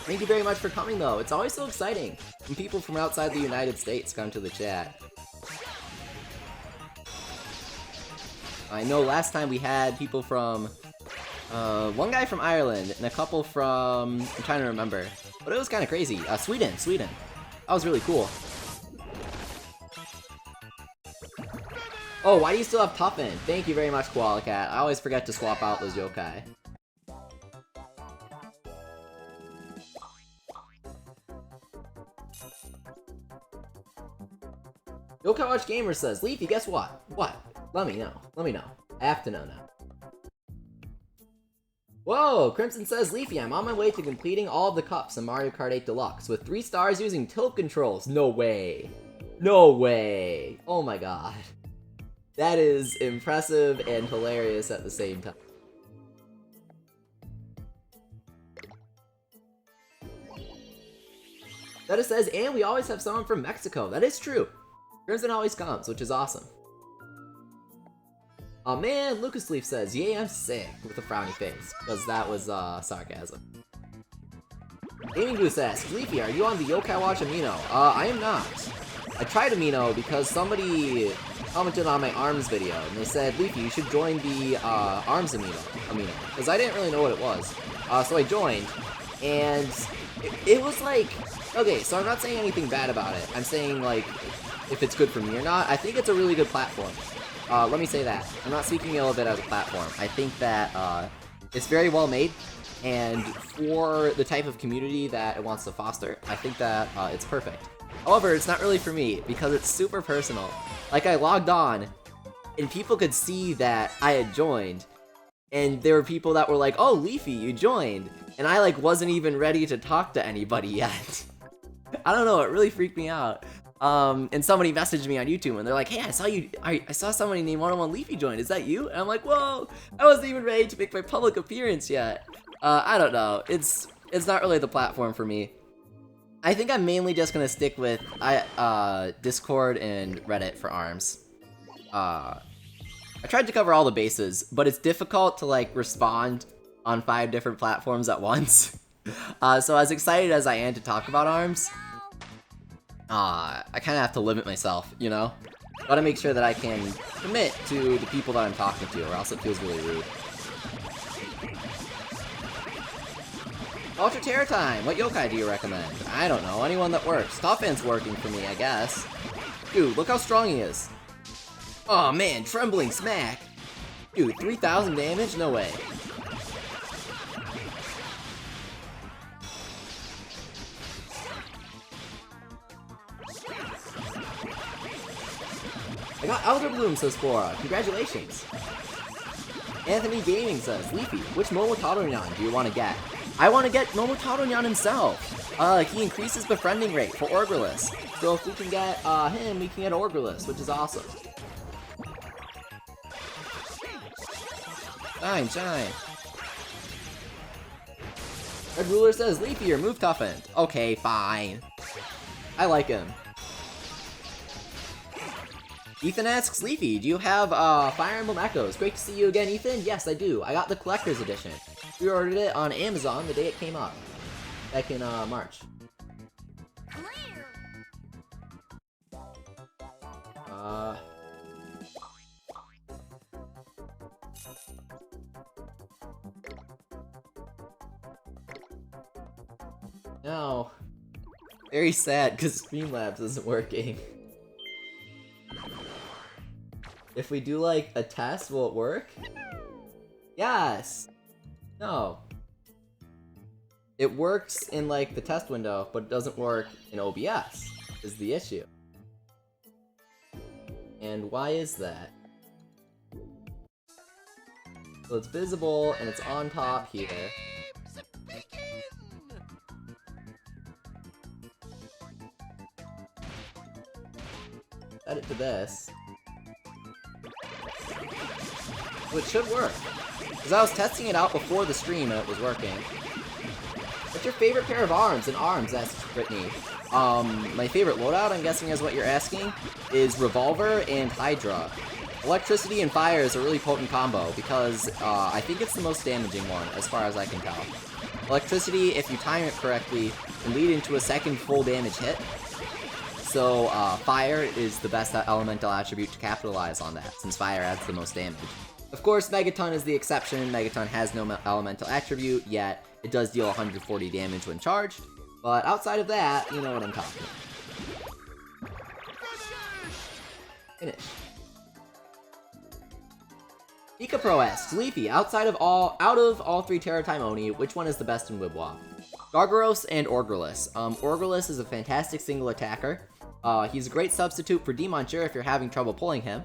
Thank you very much for coming, though. It's always so exciting when people from outside the United States come to the chat. I know last time we had people from, one guy from Ireland and a couple from, I'm trying to remember, but it was kind of crazy. Sweden. That was really cool. Oh, why do you still have Tuffin? Thank you very much, Koala Cat. I always forget to swap out those yokai. Yo-kai Watch Gamer says, Leafy, guess what? What? Let me know. I have to know now. Whoa! Crimson says, Leafy, I'm on my way to completing all of the cups in Mario Kart 8 Deluxe with 3 stars using tilt controls. No way. Oh my god. That is impressive and hilarious at the same time. That says, and we always have someone from Mexico. That is true. Crimson always comes, which is awesome. Oh man, Lucas Leaf says, yay, I'm sick, with a frowny face, because that was, sarcasm. Gaming Goose asks, Leafy, are you on the Yo-kai Watch Amino? I am not. I tried Amino because somebody commented on my ARMS video, and they said, Leafy, you should join the ARMS Amino, because I didn't really know what it was. So I joined, and it was like, okay, so I'm not saying anything bad about it. I'm saying, like, if it's good for me or not. I think it's a really good platform. Let me say that. I'm not speaking ill of it as a platform. I think that it's very well made, and for the type of community that it wants to foster, I think that it's perfect. However, it's not really for me, because it's super personal. Like, I logged on, and people could see that I had joined, and there were people that were like, oh, Leafy, you joined, and I, like, wasn't even ready to talk to anybody yet. I don't know, it really freaked me out. And somebody messaged me on YouTube, and they're like, hey, I saw somebody named 101 Leafy join, is that you? And I'm like, whoa, I wasn't even ready to make my public appearance yet. I don't know, it's not really the platform for me. I think I'm mainly just gonna stick with Discord and Reddit for ARMS. I tried to cover all the bases, but it's difficult to like respond on 5 different platforms at once. So as excited as I am to talk about ARMS, I kind of have to limit myself, you know? Gotta make sure that I can commit to the people that I'm talking to, or else it feels really rude. Ultra Terror Time! What yokai do you recommend? I don't know, anyone that works. Tophan's working for me, I guess. Dude, look how strong he is. Oh man, Trembling Smack! Dude, 3,000 damage? No way. I got Elder Bloom, says Flora. Congratulations. Anthony Gaming says, Leafy, which Momotaro-nyan do you want to get? I want to get Momotaro-nyan himself. He increases befriending rate for Orgralus. So if we can get him, we can get Orgralus, which is awesome. Shine. Red Ruler says, Leafy, your move toughened. Okay, fine. I like him. Ethan asks, Leafy, do you have Fire Emblem Echoes? Great to see you again, Ethan. Yes, I do. I got the Collector's Edition. We ordered it on Amazon the day it came up. Back in March. No. Very sad, because Streamlabs isn't working. If we do, like, a test, will it work? Yes! No. It works in, like, the test window, but it doesn't work in OBS, is the issue. And why is that? So it's visible, and it's on top here. Set it to this. So it should work. Because I was testing it out before the stream and it was working. What's your favorite pair of arms? And arms, asks Brittany. My favorite loadout, I'm guessing is what you're asking, is Revolver and Hydra. Electricity and fire is a really potent combo because I think it's the most damaging one, as far as I can tell. Electricity, if you time it correctly, can lead into a second full damage hit. So fire is the best elemental attribute to capitalize on that, since fire adds the most damage. Of course, Megaton is the exception. Megaton has no elemental attribute, yet it does deal 140 damage when charged. But outside of that, you know what I'm talking about. Finish. Pika Pro asks, Leafy, out of all 3 Terror Time Oni, which one is the best in Wibble? Gargaros and Orgralus. Orgralus is a fantastic single attacker. He's a great substitute for Demonture if you're having trouble pulling him.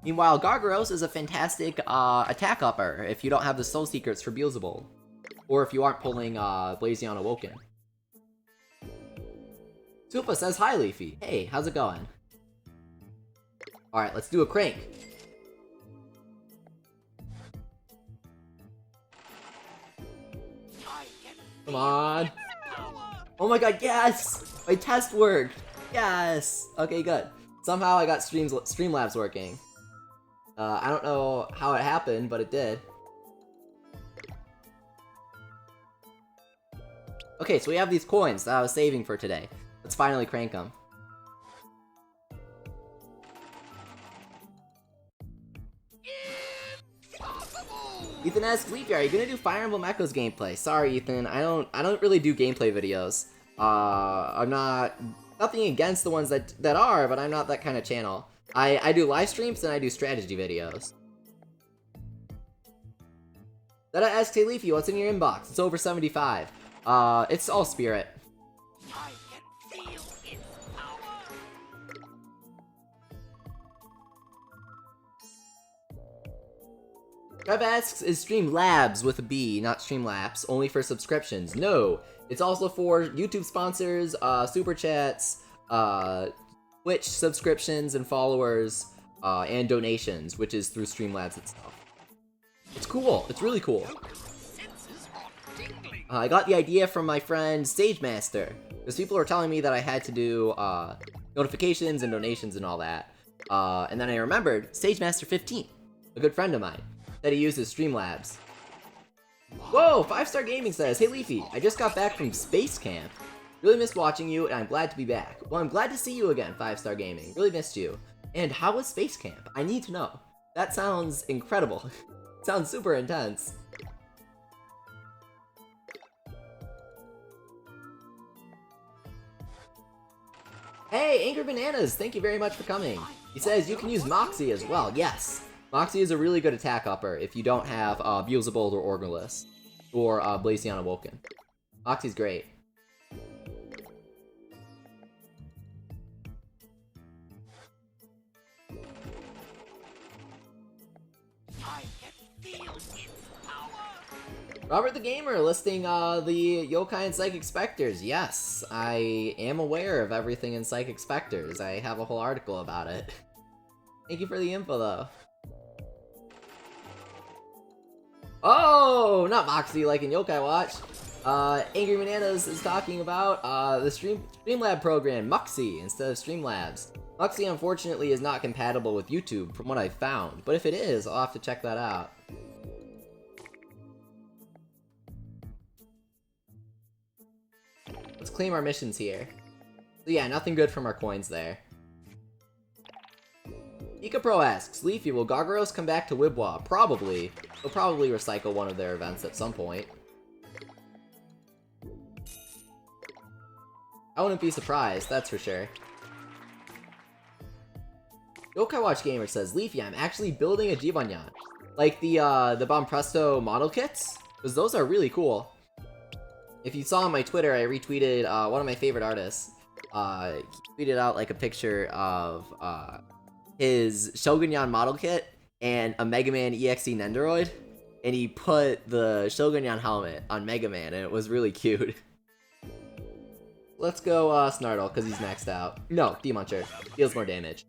Meanwhile, Gargaros is a fantastic attack upper if you don't have the Soul Secrets for Beelzebub. Or if you aren't pulling Blazion Awoken. Supa says, hi Leafy. Hey, how's it going? Alright, let's do a crank. Come on. Oh my god, yes! My test worked! Yes! Okay, good. Somehow I got Streamlabs working. I don't know how it happened, but it did. Okay, so we have these coins that I was saving for today. Let's finally crank them. Ethan asks, Leafy, are you gonna do Fire Emblem Echoes gameplay? Sorry, Ethan, I don't really do gameplay videos. I'm not, nothing against the ones that are, but I'm not that kind of channel. I do live streams and I do strategy videos. That asks, hey Leafy, what's in your inbox? It's over 75. It's all spirit.
I can feel its power.
Trev asks, is Streamlabs with a B, not Streamlapse, only for subscriptions? No, it's also for YouTube sponsors, super chats, Twitch subscriptions and followers, and donations, which is through Streamlabs itself. It's cool. It's really cool. I got the idea from my friend SageMaster, because people were telling me that I had to do notifications and donations and all that. And then I remembered SageMaster15, a good friend of mine, that he uses Streamlabs. Whoa! 5-Star Gaming says, hey Leafy, I just got back from Space Camp. Really missed watching you, and I'm glad to be back. Well, I'm glad to see you again, 5-Star Gaming. Really missed you. And how was Space Camp? I need to know. That sounds incredible. Sounds super intense. Hey, Angry Bananas, thank you very much for coming. He says you can use Moxie as well. Yes, Moxie is a really good attack upper if you don't have Beelzebub or Orgralus, or Blazion Awoken. Moxie's great.
I can feel its power.
Robert the Gamer listing the Yo-kai and Psychic Specters. Yes, I am aware of everything in Psychic Specters. I have a whole article about it. Thank you for the info, though. Oh, not Moxie like in Yo-kai Watch. Angry Bananas is talking about the Streamlab program, Moxie, instead of Streamlabs. Moxie, unfortunately, is not compatible with YouTube, from what I've found, but if it is, I'll have to check that out. Let's claim our missions here. So yeah, nothing good from our coins there. Pika Pro asks, Leafy, will Gargaros come back to Wibwa? Probably. They'll probably recycle one of their events at some point. I wouldn't be surprised, that's for sure. Yo-kai Watch Gamer says, Leafy, I'm actually building a Jibanyan. Like the Bonpresto model kits? Because those are really cool. If you saw on my Twitter, I retweeted one of my favorite artists. He tweeted out like a picture of his Shogunyan model kit and a Mega Man EXE Nendoroid, and he put the Shogunyan helmet on Mega Man, and it was really cute. Let's go Snartle, because he's maxed out. No, Demuncher. Deals more damage.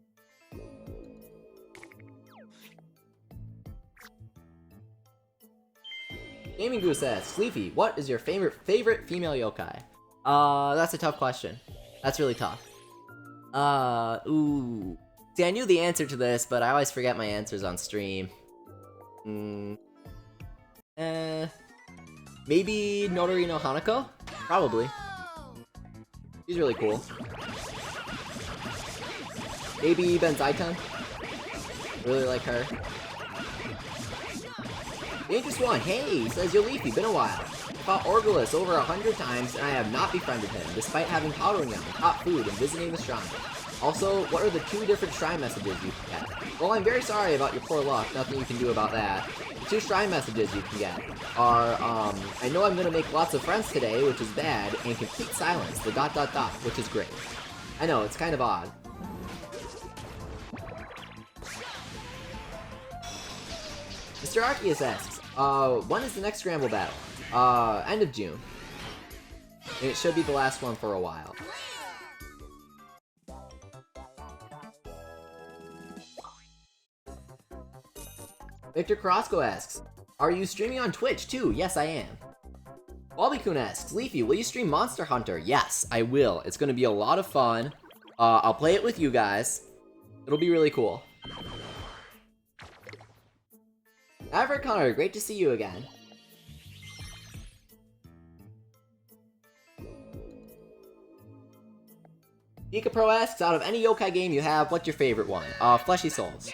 Gaming Goose asks, Leafy, what is your favorite female yokai? That's a tough question. That's really tough. Ooh. See, I knew the answer to this, but I always forget my answers on stream. Maybe Notori no Hanako? Probably. She's really cool. Maybe Benzaitan? Really like her. Dangerous One, hey, says Yo Leafy, been a while. I fought Orgralus over 100 times and I have not befriended him, despite having powdering them, hot food, and visiting the shrine. Also, what are the 2 different shrine messages you can get? Well, I'm very sorry about your poor luck, nothing you can do about that. The 2 shrine messages you can get are, I know I'm gonna make lots of friends today, which is bad, and complete silence, the ... which is great. I know, it's kind of odd. Mr. Arceus asks, when is the next Scramble battle? End of June. And it should be the last one for a while. Victor Carrasco asks, are you streaming on Twitch too? Yes, I am. Bobby-kun asks, Leafy, will you stream Monster Hunter? Yes, I will. It's gonna be a lot of fun. I'll play it with you guys. It'll be really cool. Maverick Hunter, great to see you again. Pika Pro asks, out of any yokai game you have, what's your favorite one? Fleshy Souls.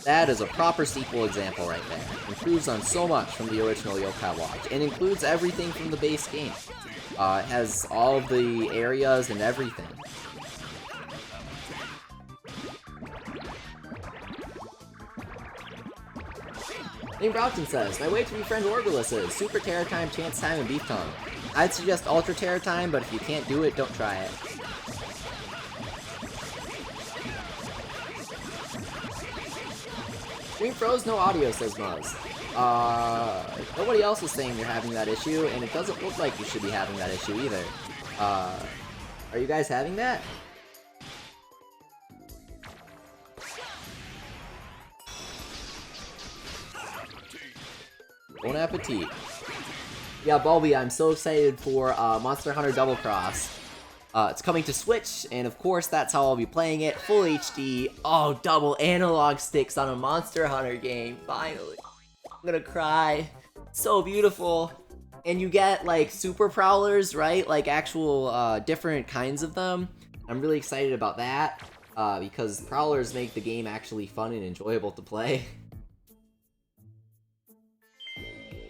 That is a proper sequel example right there. Improves on so much from the original Yo-kai Watch, and includes everything from the base game. It has all of the areas and everything. Name Broughton says, my way to befriend Orgralus is Super Terror Time, Chance Time, and Beef Tongue. I'd suggest Ultra Terror Time, but if you can't do it, don't try it. Stream froze, no audio, says Muzz. Nobody else is saying you're having that issue, and it doesn't look like you should be having that issue either. Are you guys having that? Bon appetit. Yeah, Bulby, I'm so excited for Monster Hunter Double Cross. It's coming to Switch, and of course that's how I'll be playing it. Full HD, oh, double analog sticks on a Monster Hunter game, finally. I'm gonna cry. So beautiful. And you get, like, super prowlers, right? Like, actual, different kinds of them. I'm really excited about that, because prowlers make the game actually fun and enjoyable to play.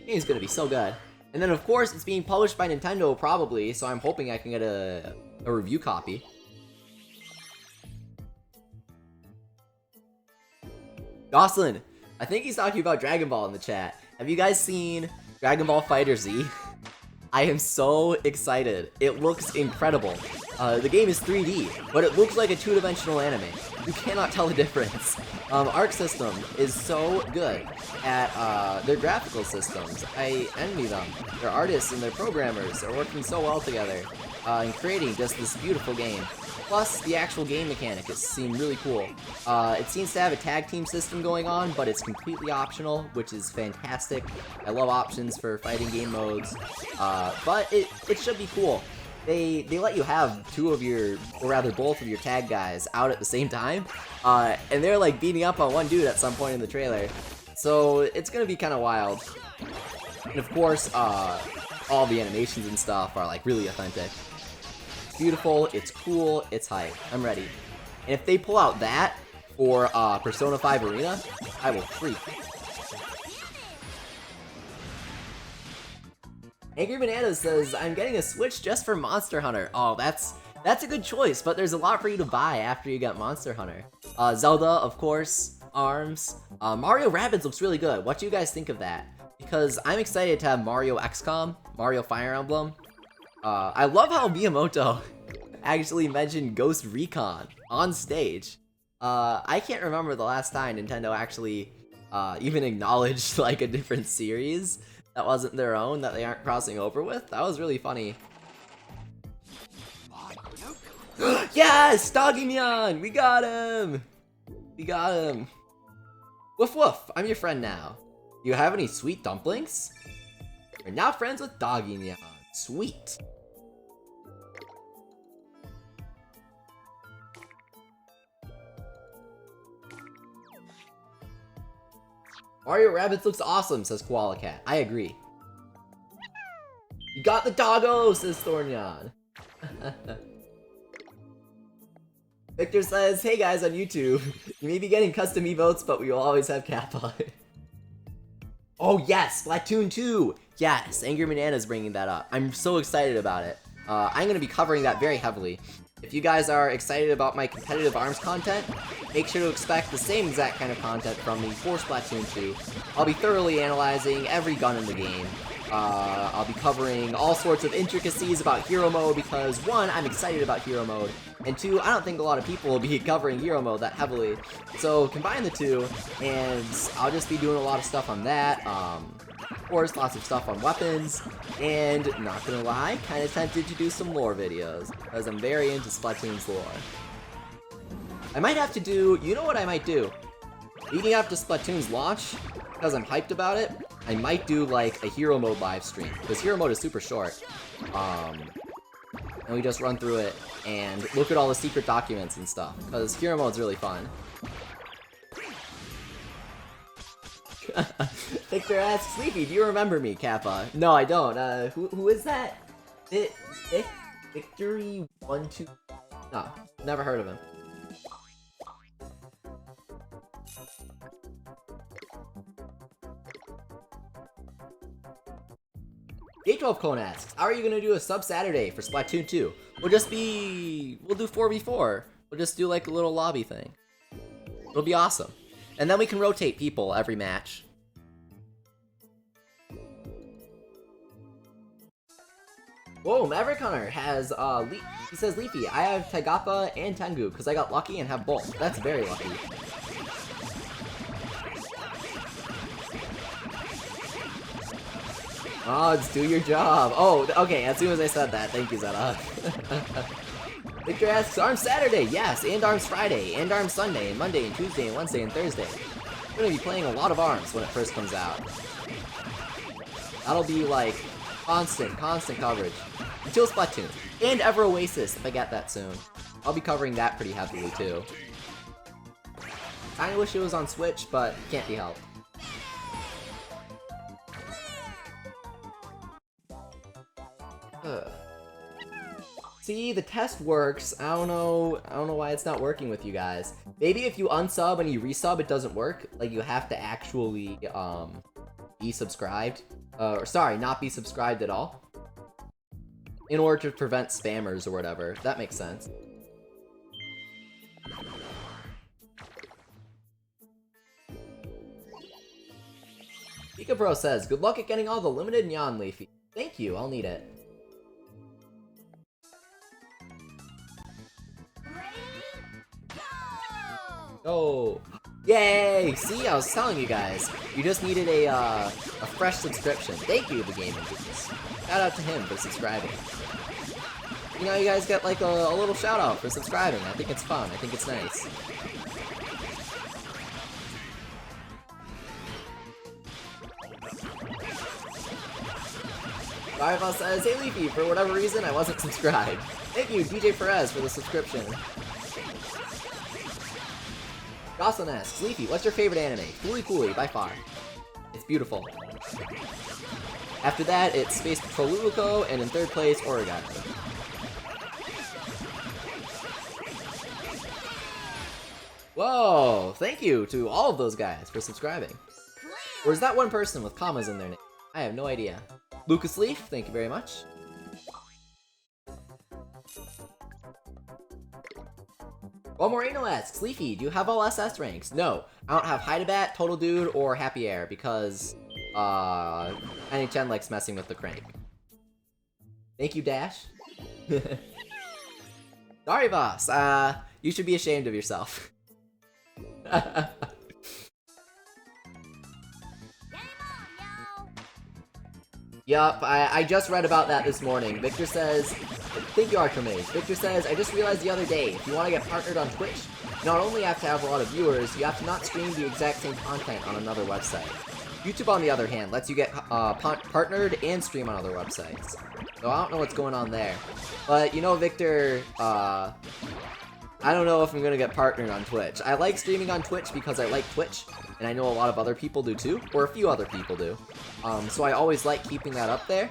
Game's gonna be so good. And then of course it's being published by Nintendo probably, so I'm hoping I can get a review copy. Jocelyn, I think he's talking about Dragon Ball in the chat. Have you guys seen Dragon Ball FighterZ? I am so excited. It looks incredible. The game is 3D, but it looks like a two-dimensional anime. You cannot tell the difference. Arc System is so good at their graphical systems. I envy them. Their artists and their programmers are working so well together in creating just this beautiful game. Plus, the actual game mechanics seem really cool. It seems to have a tag team system going on, but it's completely optional, which is fantastic. I love options for fighting game modes, but it should be cool. They let you have two of your, or rather both of your tag guys out at the same time, and they're like beating up on one dude at some point in the trailer. So it's gonna be kind of wild. And of course, all the animations and stuff are like really authentic. It's beautiful, it's cool, it's hype. I'm ready. And if they pull out that for Persona 5 Arena, I will freak. Angry Banana says, I'm getting a Switch just for Monster Hunter. Oh, that's a good choice, but there's a lot for you to buy after you get Monster Hunter. Zelda, of course, ARMS. Mario Rabbids looks really good. What do you guys think of that? Because I'm excited to have Mario XCOM, Mario Fire Emblem. I love how Miyamoto actually mentioned Ghost Recon on stage. I can't remember the last time Nintendo actually even acknowledged like a different series that wasn't their own, that they aren't crossing over with. That was really funny. Yes! Doggy-myan! We got him! We got him. Woof woof, I'm your friend now. You have any sweet dumplings? We're now friends with Doggy-myan. Sweet. Mario Rabbids looks awesome, says Koala Cat. I agree. You got the doggo, says Thornyan. Victor says, hey guys on YouTube, you may be getting custom emotes, but we will always have Kappa. Oh yes, Splatoon 2! Yes, Angry Banana's bringing that up. I'm so excited about it. I'm going to be covering that very heavily. If you guys are excited about my competitive ARMS content, make sure to expect the same exact kind of content from me for Splatoon 2. I'll be thoroughly analyzing every gun in the game. I'll be covering all sorts of intricacies about Hero Mode because, one, I'm excited about Hero Mode, and two, I don't think a lot of people will be covering Hero Mode that heavily. So combine the two, and I'll just be doing a lot of stuff on that. Of course, lots of stuff on weapons, and not gonna lie, kinda tempted to do some lore videos, because I'm very into Splatoon's lore. I might have to do, you know what I might do? Leading up to Splatoon's launch, because I'm hyped about it, I might do like a Hero Mode live stream, because Hero Mode is super short. And we just run through it and look at all the secret documents and stuff, because Hero Mode's really fun. Victor asks, Sleepy, do you remember me, Kappa? No, I don't. Who is that? Victory12? No, never heard of him. J12 Cone asks, how are you gonna do a sub Saturday for Splatoon 2? We'll do 4v4. We'll just do like a little lobby thing. It'll be awesome. And then we can rotate people every match. Whoa, Maverick Hunter has, he says, Leafy, I have Taigappa and Tengu, because I got lucky and have both. That's very lucky. Oh, just do your job. Oh, okay, as soon as I said that, thank you, Zeta. Victor asks, Arms Saturday, yes, and Arms Friday, and Arms Sunday, and Monday, and Tuesday, and Wednesday, and Thursday. We're gonna be playing a lot of Arms when it first comes out. That'll be like constant coverage. Until Splatoon. And Ever Oasis, if I get that soon. I'll be covering that pretty heavily too. Kinda wish it was on Switch, but can't be helped. See, the test works. I don't know why it's not working with you guys. Maybe if you unsub and you resub, it doesn't work. Like, you have to actually, be subscribed. Or sorry, not be subscribed at all. In order to prevent spammers or whatever. That makes sense. Pika Bro says, good luck at getting all the limited Neon Leafy. Thank you, I'll need it. Oh, yay! See, I was telling you guys, you just needed a fresh subscription. Thank you, the Gaming Geeks. Shout out to him for subscribing. You know, you guys get like a little shout out for subscribing. I think it's fun. I think it's nice. Rival says, hey Leafy, for whatever reason, I wasn't subscribed. Thank you, DJ Perez, for the subscription. Jocelyn asks, Leafy, what's your favorite anime? Fooly Cooly, by far. It's beautiful. After that, it's Space Patrol Luluko, and in third place, Orgralus. Whoa! Thank you to all of those guys for subscribing. Or is that one person with commas in their name? I have no idea. Lucas Leaf, thank you very much. Well, Moreno asks, Leafy, do you have all SS ranks? No, I don't have Hydabat, Total Dude, or Happy Air because, NHN likes messing with the crank. Thank you, Dash. Sorry, boss. You should be ashamed of yourself. Yup, I just read about that this morning. Victor says, thank you, Archimage. Victor says, I just realized the other day, if you want to get partnered on Twitch, you not only have to have a lot of viewers, you have to not stream the exact same content on another website. YouTube, on the other hand, lets you get partnered and stream on other websites. So I don't know what's going on there. But, you know, Victor, I don't know if I'm gonna get partnered on Twitch. I like streaming on Twitch because I like Twitch, and I know a lot of other people do too, or a few other people do. So I always like keeping that up there.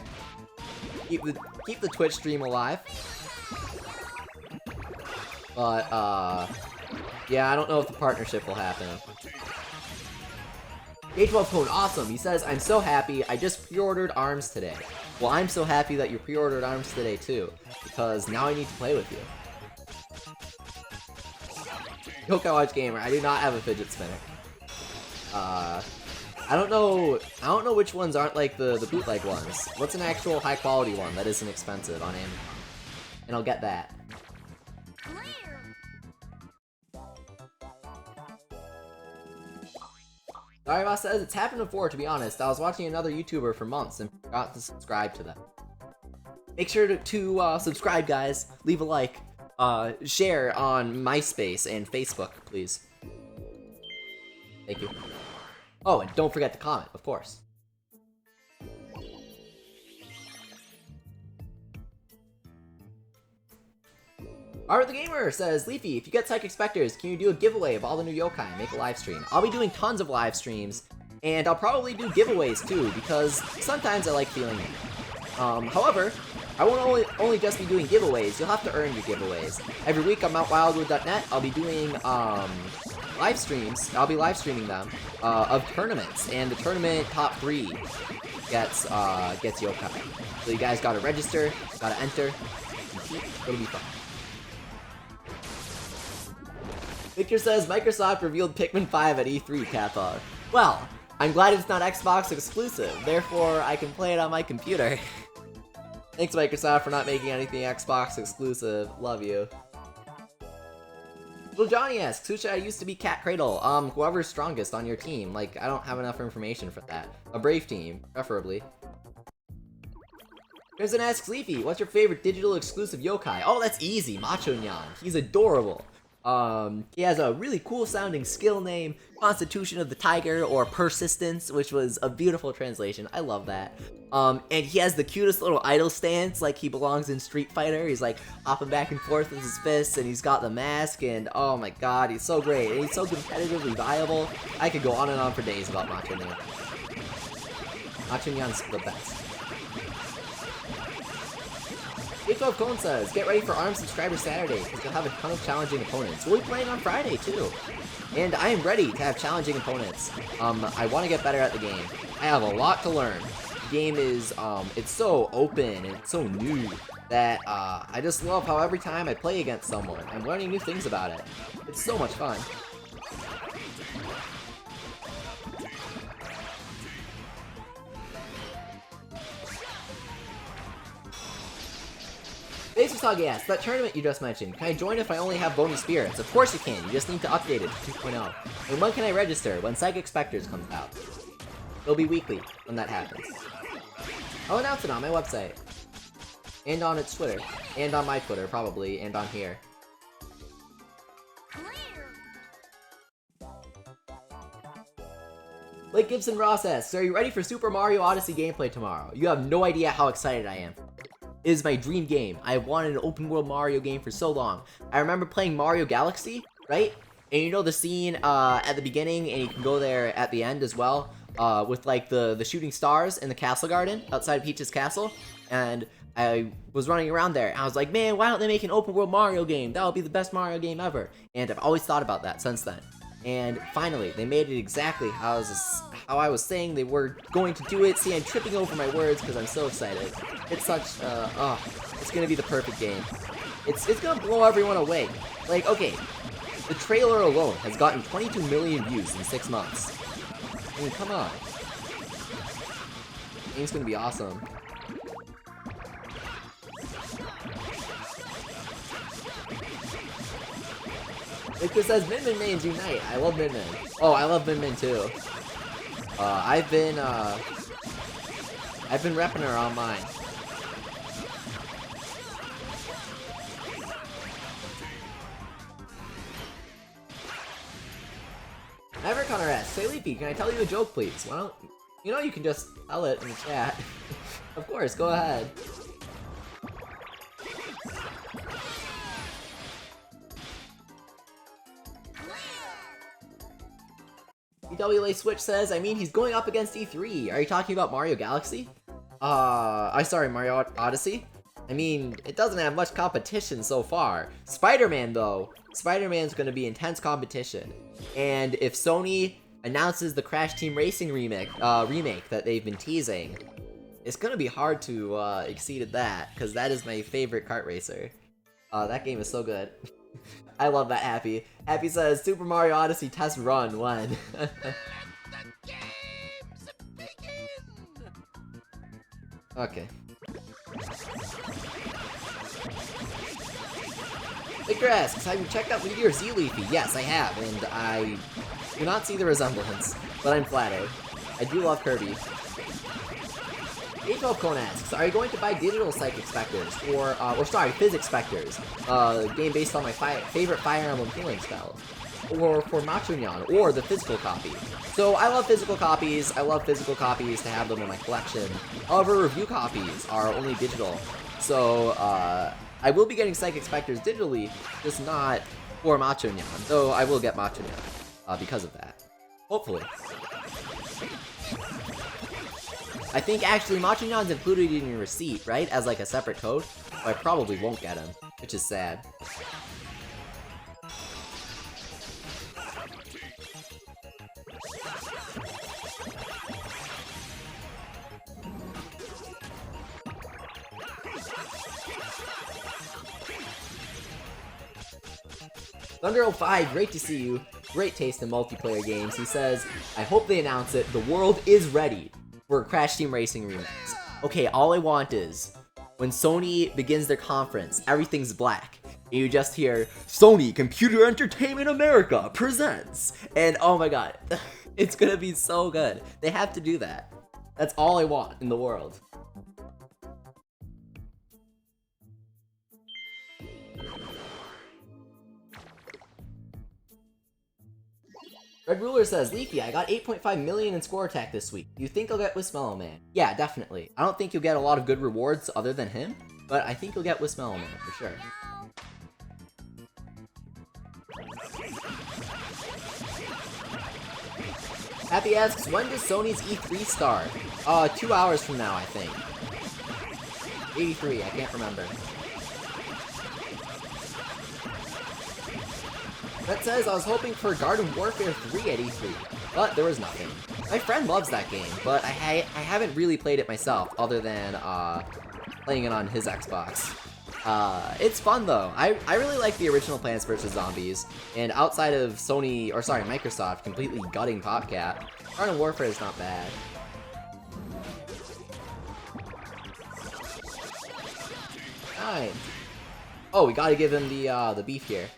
Keep the Twitch stream alive. But, yeah, I don't know if the partnership will happen. H12 Cone, awesome! He says, I'm so happy, I just pre-ordered ARMS today. Well, I'm so happy that you pre-ordered ARMS today too, because now I need to play with you. Yo-kai Watch Gamer, I do not have a fidget spinner. I don't know which ones aren't like the bootleg ones. What's an actual high quality one that isn't expensive on Amazon? And I'll get that. Sorry, boss says it's happened before, to be honest. I was watching another YouTuber for months and forgot to subscribe to them. Make sure to subscribe, guys. Leave a like. Share on MySpace and Facebook, please. Thank you. Oh, and don't forget to comment, of course. Art the Gamer says, Leafy, if you get Psychic Specters, can you do a giveaway of all the new yokai and make a live stream? I'll be doing tons of live streams, and I'll probably do giveaways too, because sometimes I like feeling it. However, I won't only just be doing giveaways, you'll have to earn your giveaways. Every week on MountWildwood.net, I'll be doing, live streams. I'll be live streaming them of tournaments, and the tournament top 3 gets Yo-kai. So you guys gotta register, gotta enter, compete. It'll be fun. Victor says Microsoft revealed Pikmin 5 at E3, Kappa. Well, I'm glad it's not Xbox exclusive, therefore I can play it on my computer. Thanks Microsoft for not making anything Xbox exclusive. Love you. Little Johnny asks, who should I used to be Cat Cradle? Whoever's strongest on your team. Like, I don't have enough information for that. A brave team, preferably. Crimson asks, Leafy, what's your favorite digital exclusive yokai? Oh, that's easy, Macho Nyan. He's adorable. He has a really cool sounding skill name, Constitution of the Tiger, or Persistence, which was a beautiful translation. I love that. And he has the cutest little idle stance, like he belongs in Street Fighter. He's like hopping back and forth with his fists, and he's got the mask, and oh my god, he's so great. And he's so competitively viable. I could go on and on for days about Macho Nyan. Macho Nyan's the best. K12 Cone says, get ready for ARM Subscriber Saturday, because you'll have a ton of challenging opponents. We'll be playing on Friday, too. And I am ready to have challenging opponents. I want to get better at the game. I have a lot to learn. The game is, it's so open and it's so new that, I just love how every time I play against someone, I'm learning new things about it. It's so much fun. Basis Hog asks, that tournament you just mentioned, can I join if I only have Bony Spirits? Of course you can, you just need to update it to 2.0. And when can I register? When Psychic Spectres comes out. It'll be weekly when that happens. I'll announce it on my website. And on its Twitter. And on my Twitter, probably, and on here. Blake Gibson Ross asks, are you ready for Super Mario Odyssey gameplay tomorrow? You have no idea how excited I am. It is my dream game. I have wanted an open world Mario game for so long. I remember playing Mario Galaxy, right? And you know the scene at the beginning, and you can go there at the end as well, with like the shooting stars in the castle garden outside Peach's castle. And I was running around there, and I was like, man, why don't they make an open world Mario game? That would be the best Mario game ever. And I've always thought about that since then. And finally, they made it exactly how I was saying they were going to do it. See, I'm tripping over my words because I'm so excited. It's such, it's gonna be the perfect game. It's gonna blow everyone away. Like, okay, the trailer alone has gotten 22 million views in 6 months. I mean, come on. The game's gonna be awesome. Victor says, Min names unite. I love Min. Oh, I love Min too. I've been repping her on mine. Maverick Hunter asks, say Leafy, can I tell you a joke please? Why don't, you know you can just tell it in the chat. Of course, go ahead. EWLA Switch says, I mean, he's going up against E3. Are you talking about Mario Galaxy? Sorry, Mario Odyssey? I mean, it doesn't have much competition so far. Spider-Man, though. Spider-Man's gonna be intense competition. And if Sony announces the Crash Team Racing remake that they've been teasing, it's gonna be hard to exceed that, because that is my favorite kart racer. That game is so good. I love that, Happy. Happy says, Super Mario Odyssey test run, when?
Let the games begin!
Okay. Victor asks, have you checked out Meteor Z Leafy? Yes, I have, and I do not see the resemblance, but I'm flattered. I do love Kirby. A12 Cone asks, are you going to buy digital Psychic Spectres, or sorry, Physic Spectres, game based on my favorite Fire Emblem healing spells, or for Macho Nyan, or the physical copy? So I love physical copies. I love physical copies to have them in my collection. However, review copies are only digital, so I will be getting Psychic Spectres digitally, just not for Macho Nyan, though I will get Macho Nyan because of that. Hopefully. I think actually Macho Nyan's included in your receipt, right? As like a separate code. But I probably won't get him, which is sad. Thunder05, great to see you. Great taste in multiplayer games. He says, I hope they announce it. The world is ready for a Crash Team Racing remix. Okay, all I want is, when Sony begins their conference, everything's black. And you just hear, Sony Computer Entertainment America presents. And oh my god, it's gonna be so good. They have to do that. That's all I want in the world. Red Ruler says, Leafy, I got 8.5 million in score attack this week. Do you think I'll get Wismello Man? Yeah, definitely. I don't think you'll get a lot of good rewards other than him, but I think you'll get Wismello Man for sure. Happy asks, when does Sony's E3 start? 2 hours from now, I think. 83, I can't remember. That says, I was hoping for Garden Warfare 3 at E3, but there was nothing. My friend loves that game, but I haven't really played it myself, other than playing it on his Xbox. It's fun though. I really like the original Plants vs. Zombies, and outside of Microsoft completely gutting PopCap, Garden Warfare is not bad. Alright. Oh, we gotta give him the beef here.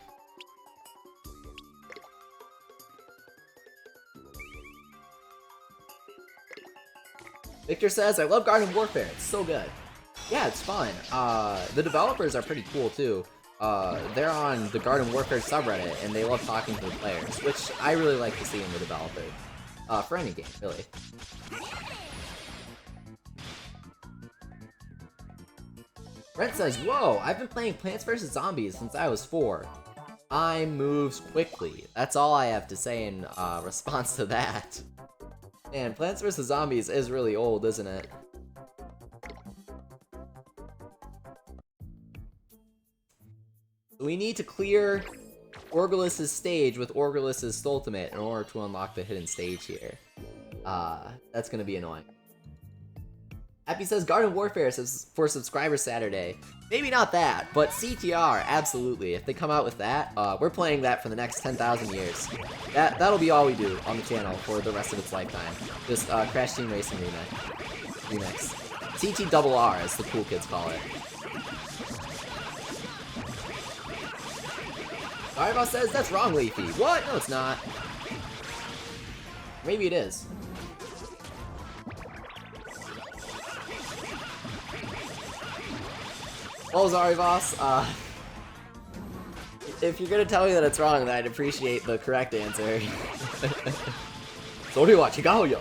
Victor says, I love Garden Warfare, it's so good. Yeah, it's fun. The developers are pretty cool too. They're on the Garden Warfare subreddit, and they love talking to the players, which I really like to see in the developers. For any game, really. Brent says, whoa, I've been playing Plants vs. Zombies since I was 4. Time moves quickly. That's all I have to say in response to that. Man, Plants vs. Zombies is really old, isn't it? We need to clear Orgralus' stage with Orgralus' Ultimate in order to unlock the hidden stage here. That's gonna be annoying. Happy says Garden Warfare says for Subscriber Saturday. Maybe not that, but CTR, absolutely. If they come out with that, we're playing that for the next 10,000 years. That'll be all we do on the channel for the rest of its lifetime. Just Crash Team Racing remix. CTRR, as the cool kids call it. Fireball says that's wrong, Leafy. What? No, it's not. Maybe it is. Oh, Zarivos, if you're gonna tell me that it's wrong, then I'd appreciate the correct answer. Sorry wa chigau yo.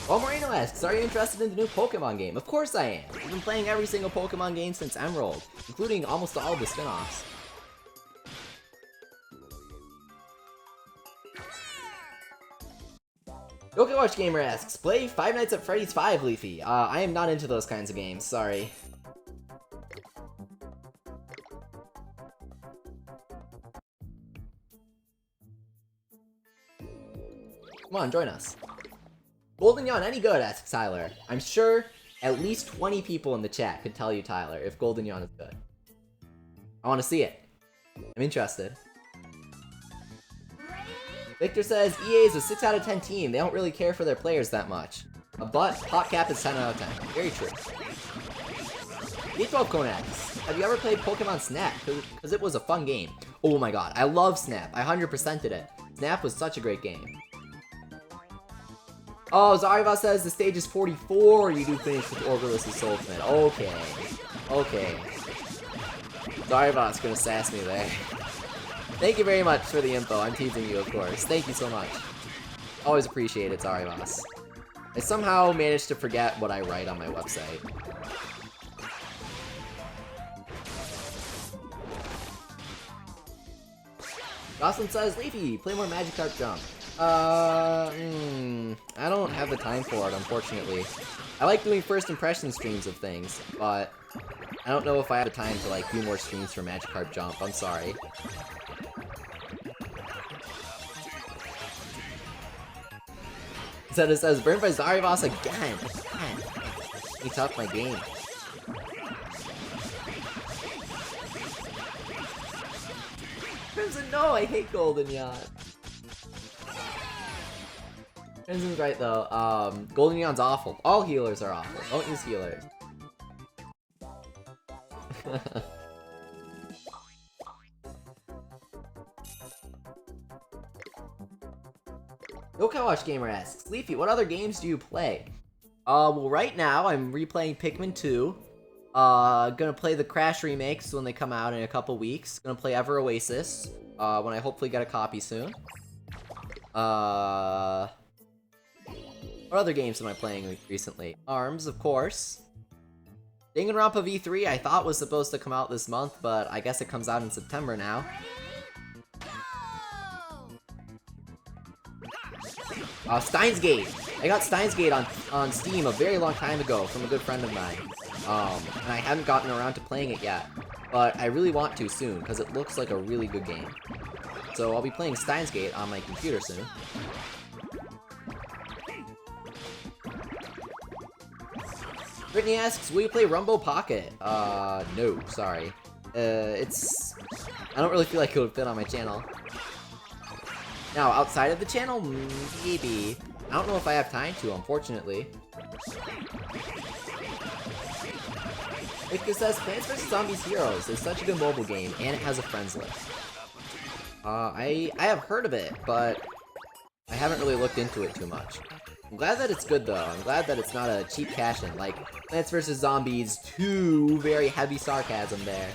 Well, Moreno asks, are you interested in the new Pokemon game? Of course I am. I've been playing every single Pokemon game since Emerald, including almost all of the spin-offs. Yo-kai Watch Gamer asks, play Five Nights at Freddy's 5, Leafy. I am not into those kinds of games, sorry. Come on, join us. Golden Yawn any good, asks Tyler. I'm sure at least 20 people in the chat could tell you, Tyler, if Golden Yawn is good. I want to see it. I'm interested. Victor says, EA is a 6 out of 10 team. They don't really care for their players that much. But PopCap is 10 out of 10. Very true. D12 Konax, have you ever played Pokemon Snap? Because it was a fun game. Oh my god, I love Snap. I 100%ed it. Snap was such a great game. Oh, Zariva says the stage is 44. You do finish with Orgralus' Ultimate. Okay. Okay. Zariva's gonna sass me there. Thank you very much for the info. I'm teasing you, of course. Thank you so much. Always appreciate it, Zarivas. I somehow managed to forget what I write on my website. Jocelyn says, Leafy, play more Magikarp Jump. I don't have the time for it, unfortunately. I like doing first impression streams of things, but I don't know if I have the time to like do more streams for Magikarp Jump. I'm sorry. So it says, burned by Zarivas again. He took my game. Crimson, no, I hate Golden Yacht. Crimson's right though. Golden Yacht's awful. All healers are awful. Don't use healers. Yo-kai Watch Gamer asks, Leafy, what other games do you play? Well, right now I'm replaying Pikmin 2. Gonna play the Crash remakes when they come out in a couple weeks. Gonna play Ever Oasis, when I hopefully get a copy soon. What other games am I playing recently? ARMS, of course. Danganronpa V3 I thought was supposed to come out this month, but I guess it comes out in September now. Steins Gate! I got Steins Gate on Steam a very long time ago from a good friend of mine. And I haven't gotten around to playing it yet. But I really want to soon, because it looks like a really good game. So I'll be playing Steins Gate on my computer soon. Brittany asks, will you play Rumbo Pocket? No, sorry. I don't really feel like it would fit on my channel. Now, outside of the channel, maybe. I don't know if I have time to, unfortunately. Victor says, Plants vs. Zombies Heroes is such a good mobile game, and it has a friends list. I have heard of it, but I haven't really looked into it too much. I'm glad that it's good, though. I'm glad that it's not a cheap cash-in, like Plants vs. Zombies 2, very heavy sarcasm there.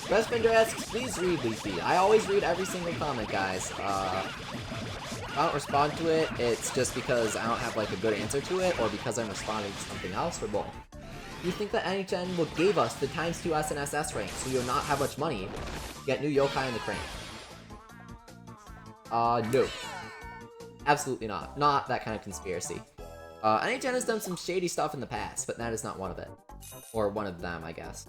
Best Vendor asks, please read Leafy. I always read every single comment, guys. If I don't respond to it, it's just because I don't have like a good answer to it, or because I'm responding to something else, or both. Do you think that NHN will give us the ×2 SNSS rank so you'll not have much money to get new yokai in the crank? No. Absolutely not. Not that kind of conspiracy. NHN has done some shady stuff in the past, but that is not one of it. Or one of them, I guess.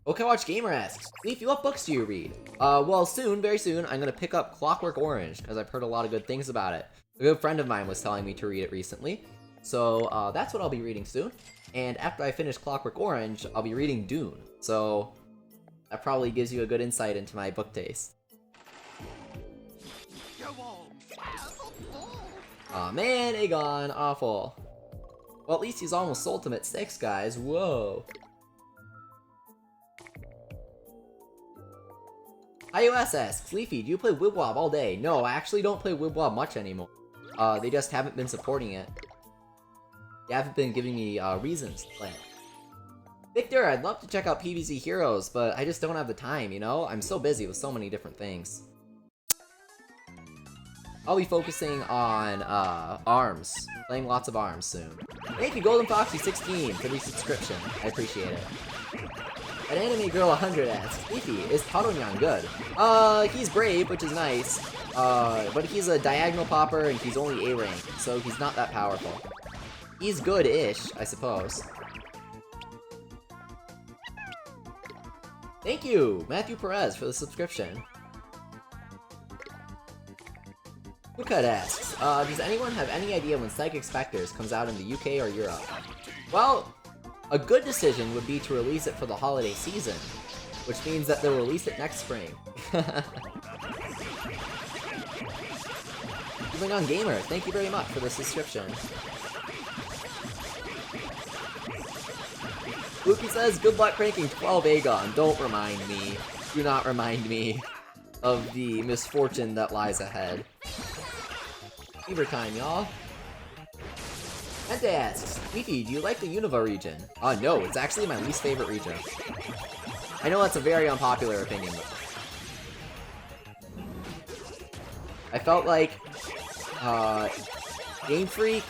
Yo-kai Watch Gamer asks, Leafy, what books do you read? Well, soon, very soon, I'm gonna pick up Clockwork Orange, because I've heard a lot of good things about it. A good friend of mine was telling me to read it recently. So, that's what I'll be reading soon. And after I finish Clockwork Orange, I'll be reading Dune. So, that probably gives you a good insight into my book taste. Aw man, Aegon, awful. Well, at least he's almost Ultimate 6, guys, whoa. iOS asks, Leafy, do you play Wibwob all day? No, I actually don't play Wibwob much anymore. They just haven't been supporting it. They haven't been giving me, reasons to play it. Victor, I'd love to check out PvZ Heroes, but I just don't have the time, you know? I'm so busy with so many different things. I'll be focusing on, ARMS. Playing lots of ARMS soon. Thank you, Golden Foxy 16, for the subscription. I appreciate it. An Anime Girl 100 asks, Leafy, is Taronyan good? He's brave, which is nice. But he's a diagonal popper and he's only A rank, so he's not that powerful. He's good-ish, I suppose. Thank you, Matthew Perez, for the subscription. Woodcut asks, does anyone have any idea when Psychic Spectres comes out in the UK or Europe? Well, a good decision would be to release it for the holiday season, which means that they'll release it next spring. Moving on Gamer, thank you very much for the subscription. Luki says, good luck ranking 12 Aegon. Don't remind me. Do not remind me of the misfortune that lies ahead. Fever time, y'all. Ente asks, Leafy, do you like the Unova region? No, it's actually my least favorite region. I know that's a very unpopular opinion, though. I felt like Game Freak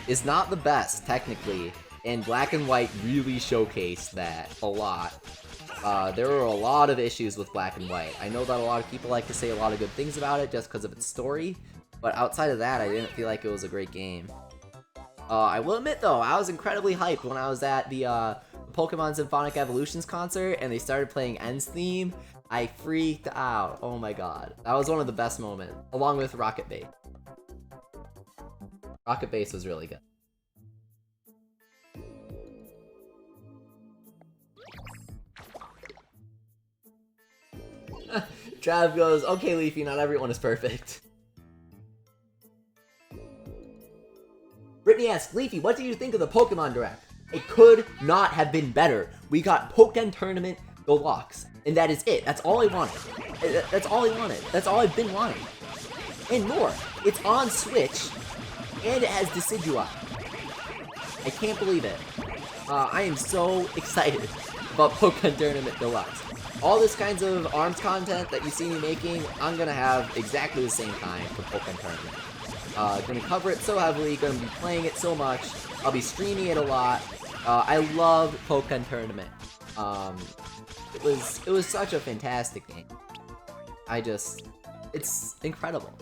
is not the best, technically, and Black and White really showcased that a lot. There were a lot of issues with Black and White. I know that a lot of people like to say a lot of good things about it just because of its story, but outside of that, I didn't feel like it was a great game. I will admit, though, I was incredibly hyped when I was at the Pokemon Symphonic Evolutions concert, and they started playing End's theme. I freaked out. Oh my god. That was one of the best moments, along with Rocket Base. Rocket Base was really good. Trav goes, okay, Leafy, not everyone is perfect. Brittany asks, Leafy, what did you think of the Pokemon Direct? It could not have been better. We got Pokken Tournament Deluxe, and that is it. That's all I wanted. That's all I wanted. That's all I've been wanting. And more. It's on Switch, and it has Decidueye. I can't believe it. I am so excited about Pokken Tournament Deluxe. All this kinds of ARMS content that you see me making, I'm gonna have exactly the same time for Pokken Tournament. Gonna cover it so heavily, gonna be playing it so much, I'll be streaming it a lot. I love Pokken Tournament. It was such a fantastic game. It's incredible.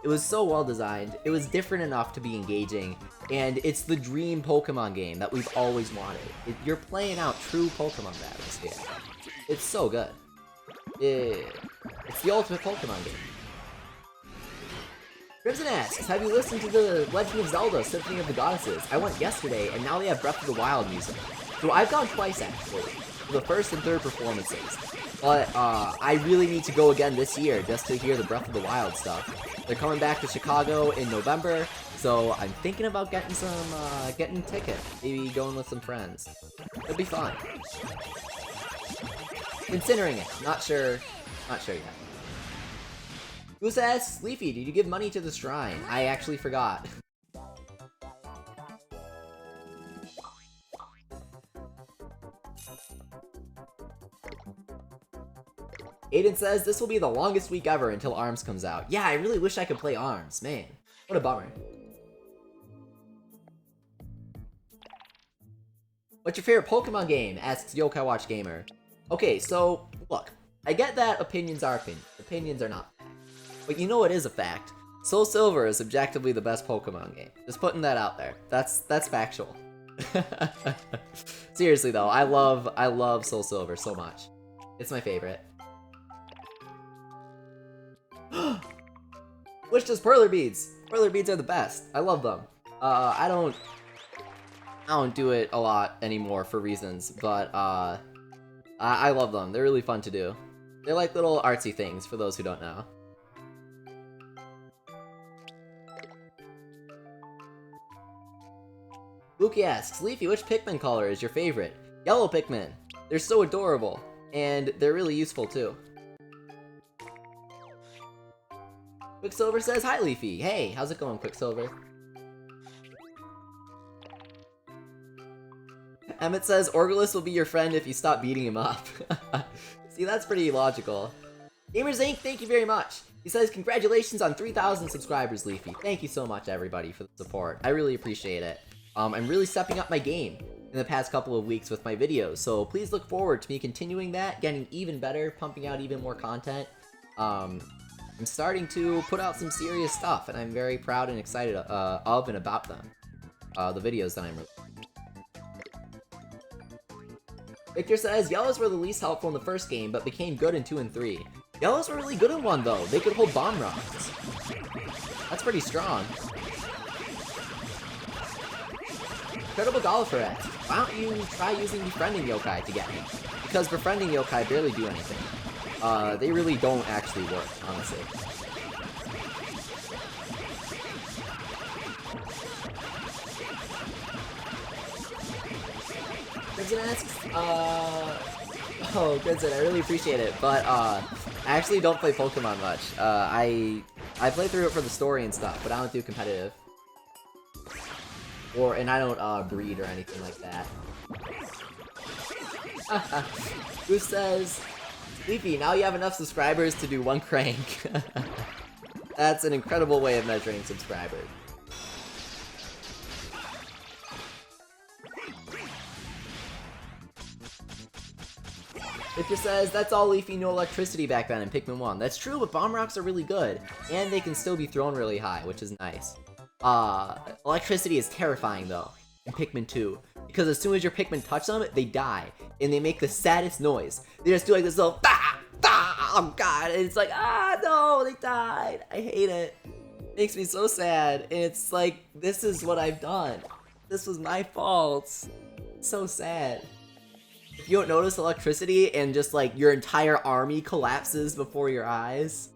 It was so well designed, it was different enough to be engaging, and it's the dream Pokemon game that we've always wanted. You're playing out true Pokemon battles here. It's so good. It's the ultimate Pokemon game. Crimson asks, have you listened to the Legend of Zelda Symphony of the Goddesses? I went yesterday, and now they have Breath of the Wild music. So I've gone twice, actually, for the first and third performances. But, I really need to go again this year, just to hear the Breath of the Wild stuff. They're coming back to Chicago in November, so I'm thinking about getting getting a ticket. Maybe going with some friends. It'll be fun. Considering it. Not sure yet. Goose asks, Leafy, did you give money to the shrine? I actually forgot. Aiden says, this will be the longest week ever until ARMS comes out. Yeah, I really wish I could play ARMS. Man, what a bummer. What's your favorite Pokemon game? Asks Yo-kai Watch Gamer. Okay, so, look. I get that opinions are opinions. Opinions are not. But you know what is a fact? Soul Silver is objectively the best Pokemon game. Just putting that out there. That's factual. Seriously though, I love Soul Silver so much. It's my favorite. Which does Perler Beads? Perler Beads are the best. I love them. I don't do it a lot anymore for reasons, but I love them. They're really fun to do. They're like little artsy things for those who don't know. Luki asks, Leafy, which Pikmin color is your favorite? Yellow Pikmin. They're so adorable, and they're really useful too. Quicksilver says, hi Leafy. Hey, how's it going, Quicksilver? Emmett says, Orgralus will be your friend if you stop beating him up. See, that's pretty logical. Gamers Inc., thank you very much. He says, congratulations on 3,000 subscribers, Leafy. Thank you so much, everybody, for the support. I really appreciate it. I'm really stepping up my game in the past couple of weeks with my videos, so please look forward to me continuing that, getting even better, pumping out even more content. I'm starting to put out some serious stuff, and I'm very proud and excited of and about them. The videos that I'm releasing. Victor says, Yellows were the least helpful in the first game, but became good in 2 and 3. Yellows were really good in 1, though. They could hold bomb rockets. That's pretty strong. Incredible Golfer asks, why don't you try using befriending yokai to get me? Because befriending yokai barely do anything. They really don't actually work, honestly. Crimson asks, oh, Crimson, I really appreciate it, but, I actually don't play Pokemon much. I play through it for the story and stuff, but I don't do competitive. And I don't, breed or anything like that. Who says, Leafy, now you have enough subscribers to do 1 crank. That's an incredible way of measuring subscribers. It just says, that's all Leafy, no electricity back then in Pikmin 1. That's true, but bomb rocks are really good. And they can still be thrown really high, which is nice. Electricity is terrifying, though, in Pikmin 2. Because as soon as your Pikmin touch them, they die. And they make the saddest noise. They just do like this little, bah, bah, oh god. And it's like, ah, no, they died. I hate it. It makes me so sad. And it's like, this is what I've done. This was my fault. It's so sad. If you don't notice electricity and just like your entire army collapses before your eyes.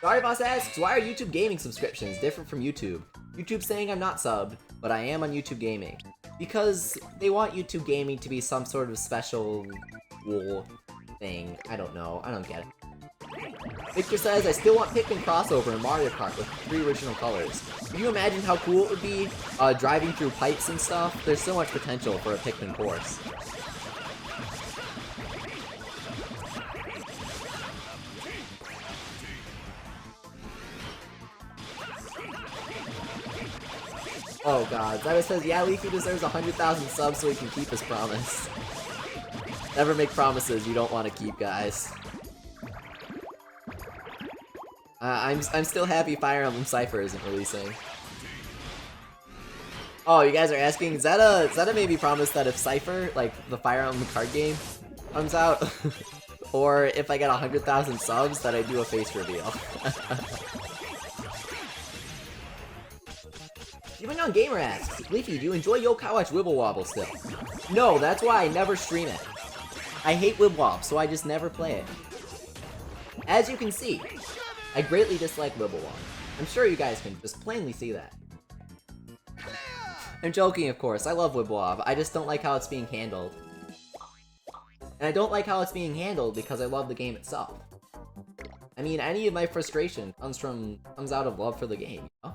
Boss asks, why are YouTube gaming subscriptions different from YouTube? YouTube's saying I'm not subbed, but I am on YouTube gaming. Because they want YouTube gaming to be some sort of special rule thing. I don't know. I don't get it. Victor says, I still want Pikmin crossover in Mario Kart with 3 original colors. Can you imagine how cool it would be driving through pipes and stuff? There's so much potential for a Pikmin course. Oh god, Zyra says, yeah, Leafy deserves 100,000 subs so he can keep his promise. Never make promises you don't want to keep, guys. I'm still happy Fire Emblem Cypher isn't releasing. Oh, you guys are asking, is that a maybe promise that if Cypher, like the Fire Emblem card game, comes out, or if I get 100,000 subs, that I do a face reveal? Even on Gamer asks, Leafy, do you enjoy Yo-kai Watch Wibble Wobble still? No, that's why I never stream it. I hate Wibwob, so I just never play it. As you can see, I greatly dislike Wibblewobble. I'm sure you guys can just plainly see that. I'm joking, of course. I love Wibwob. I just don't like how it's being handled. And I don't like how it's being handled because I love the game itself. I mean, any of my frustration comes out of love for the game, you know?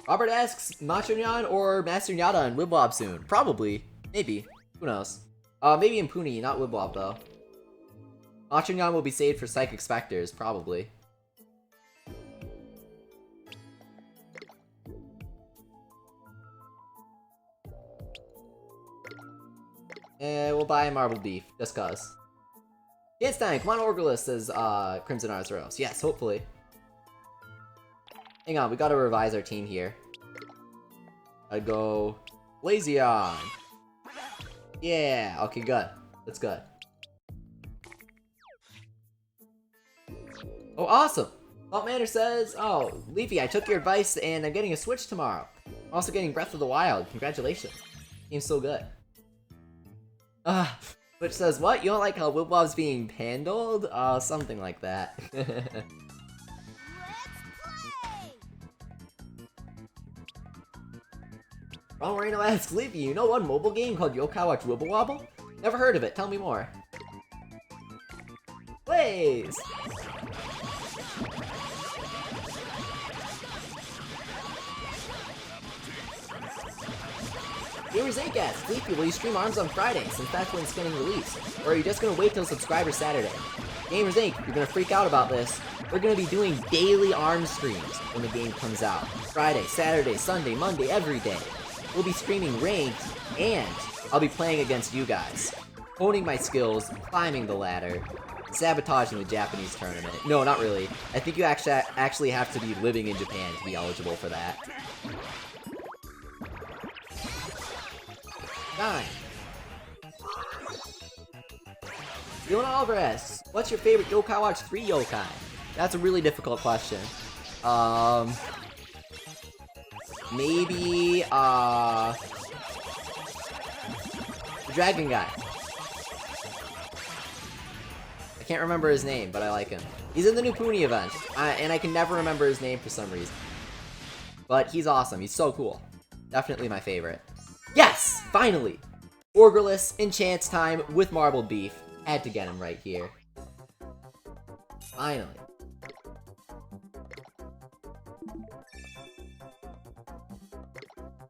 Robert asks, Machonyan or Master Nyada in Wibwob soon? Probably. Maybe. Who knows? Maybe in Puni, not Wibwob though. Machonyan will be saved for Psychic Spectres, probably. We'll buy Marbled Beef, just cuz. Ganstein, come on Orgralus, says Crimson Arzuros. Yes, hopefully. Hang on, we gotta revise our team here. I'd go Blazion. Yeah, okay, good. That's good. Oh, awesome! Salt Manor says, oh, Leafy, I took your advice and I'm getting a Switch tomorrow. I'm also getting Breath of the Wild. Congratulations. Game's so good. Which says, what? You don't like how Wibwob's being handled? Something like that. Ron Moreno asks, Leafy, you know one mobile game called Yo-kai Watch Wibble Wobble? Never heard of it, tell me more. Please! Gamers Inc. asks, Leafy, will you stream ARMS on Friday, since that's when it's getting released? Or are you just gonna wait till Subscriber Saturday? Gamers Inc., you're gonna freak out about this. We're gonna be doing daily ARMS streams when the game comes out. Friday, Saturday, Sunday, Monday, every day. We'll be streaming ranked, and I'll be playing against you guys. Honing my skills, climbing the ladder, sabotaging the Japanese tournament. No, not really. I think you actually have to be living in Japan to be eligible for that. 9. Leona Alvarez, what's your favorite Yo-kai Watch 3 yokai? That's a really difficult question. Maybe, the dragon guy. I can't remember his name, but I like him. He's in the new Puni event, and I can never remember his name for some reason. But he's awesome, he's so cool. Definitely my favorite. Yes! Finally! Orgralus Enchant Time with Marbled Beef. Had to get him right here. Finally.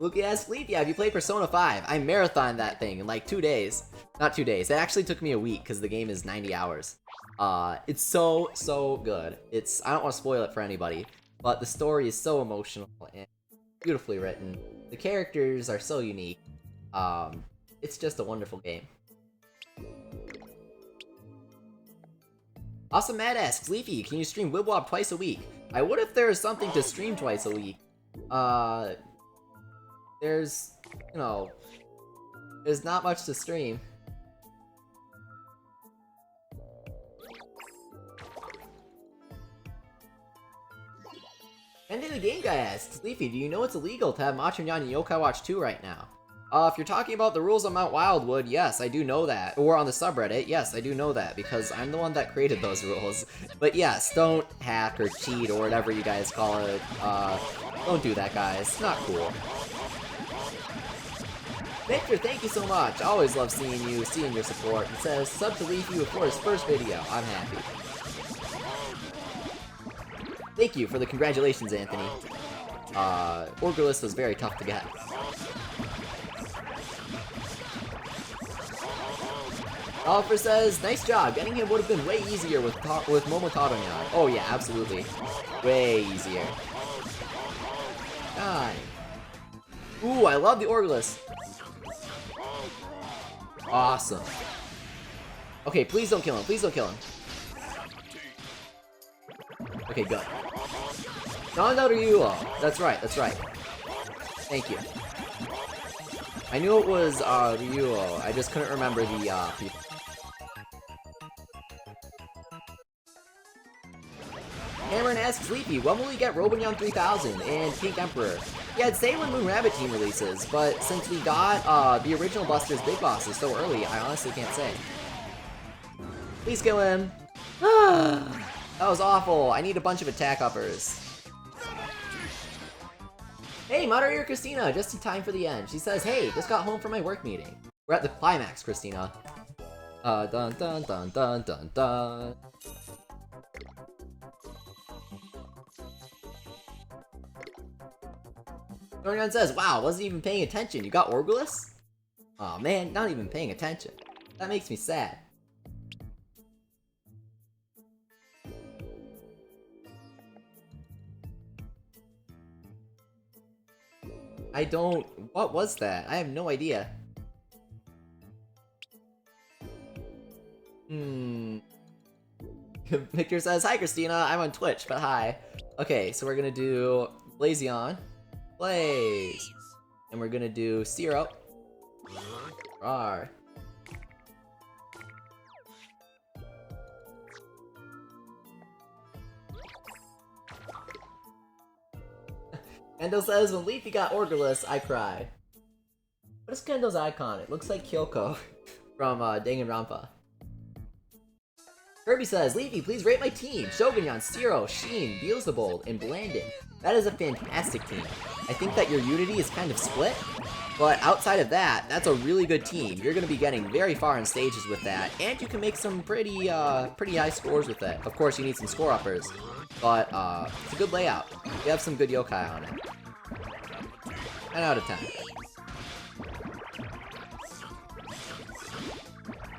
Luki asks, Leaf, yeah, have you played Persona 5? I marathoned that thing in like 2 days. Not 2 days. It actually took me a week because the game is 90 hours. It's so good. I don't want to spoil it for anybody, but the story is so emotional and beautifully written. The characters are so unique. It's just a wonderful game. Awesome Matt asks, Leafy, can you stream Wibble Wobble twice a week? I would if there was something to stream twice a week. There's, you know, there's not much to stream. And then the game guy asks, Leafy, do you know it's illegal to have Machinyan in Yo-kai Watch 2 right now? If you're talking about the rules on Mount Wildwood, yes, I do know that. Or on the subreddit, yes, I do know that, because I'm the one that created those rules. But yes, don't hack or cheat or whatever you guys call it. Don't do that, guys. It's not cool. Victor, thank you so much. I always love seeing you, seeing your support. It says, sub to Leafy before his first video. I'm happy. Thank you for the congratulations, Anthony. Orgralus was very tough to get. Oliver says, nice job. Getting him would have been way easier with Momotaro-nyan. Oh yeah, absolutely. Way easier. God. Ooh, I love the Orgralus. Awesome. Okay, please don't kill him. Please don't kill him. Okay, good. Ryuo. That's right, that's right. Thank you. I knew it was Ryuo. I just couldn't remember the people. Cameron asks Leafy, when will we get Robonyan 3000 and Pink Emperor? Yeah, I'd say when Moon Rabbit Team releases, but since we got the original Buster's Big Bosses so early, I honestly can't say. Please kill him. That was awful. I need a bunch of attack uppers. Hey, moderator Christina, just in time for the end. She says, hey, just got home from my work meeting. We're at the climax, Christina. Dun dun dun dun dun dun. Dorian says, wow, wasn't even paying attention. You got Orgralus? Aw, man, not even paying attention. That makes me sad. I don't... What was that? I have no idea. Victor says, hi Christina, I'm on Twitch, but hi. Okay, so we're gonna do Blazion. Blaze! And we're gonna do Zero. Rawr. Kendo says, when Leafy got Orgralus, I cried. What is Kendo's icon? It looks like Kyoko from Danganronpa. Kirby says, Leafy, please rate my team. Shogunyan, Zero, Sheen, Beelzebub, and Blandon. That is a fantastic team. I think that your Unity is kind of split, but outside of that, that's a really good team. You're going to be getting very far in stages with that, and you can make some pretty high scores with it. Of course, you need some score uppers, but it's a good layout. You have some good yokai on it. 10 out of 10.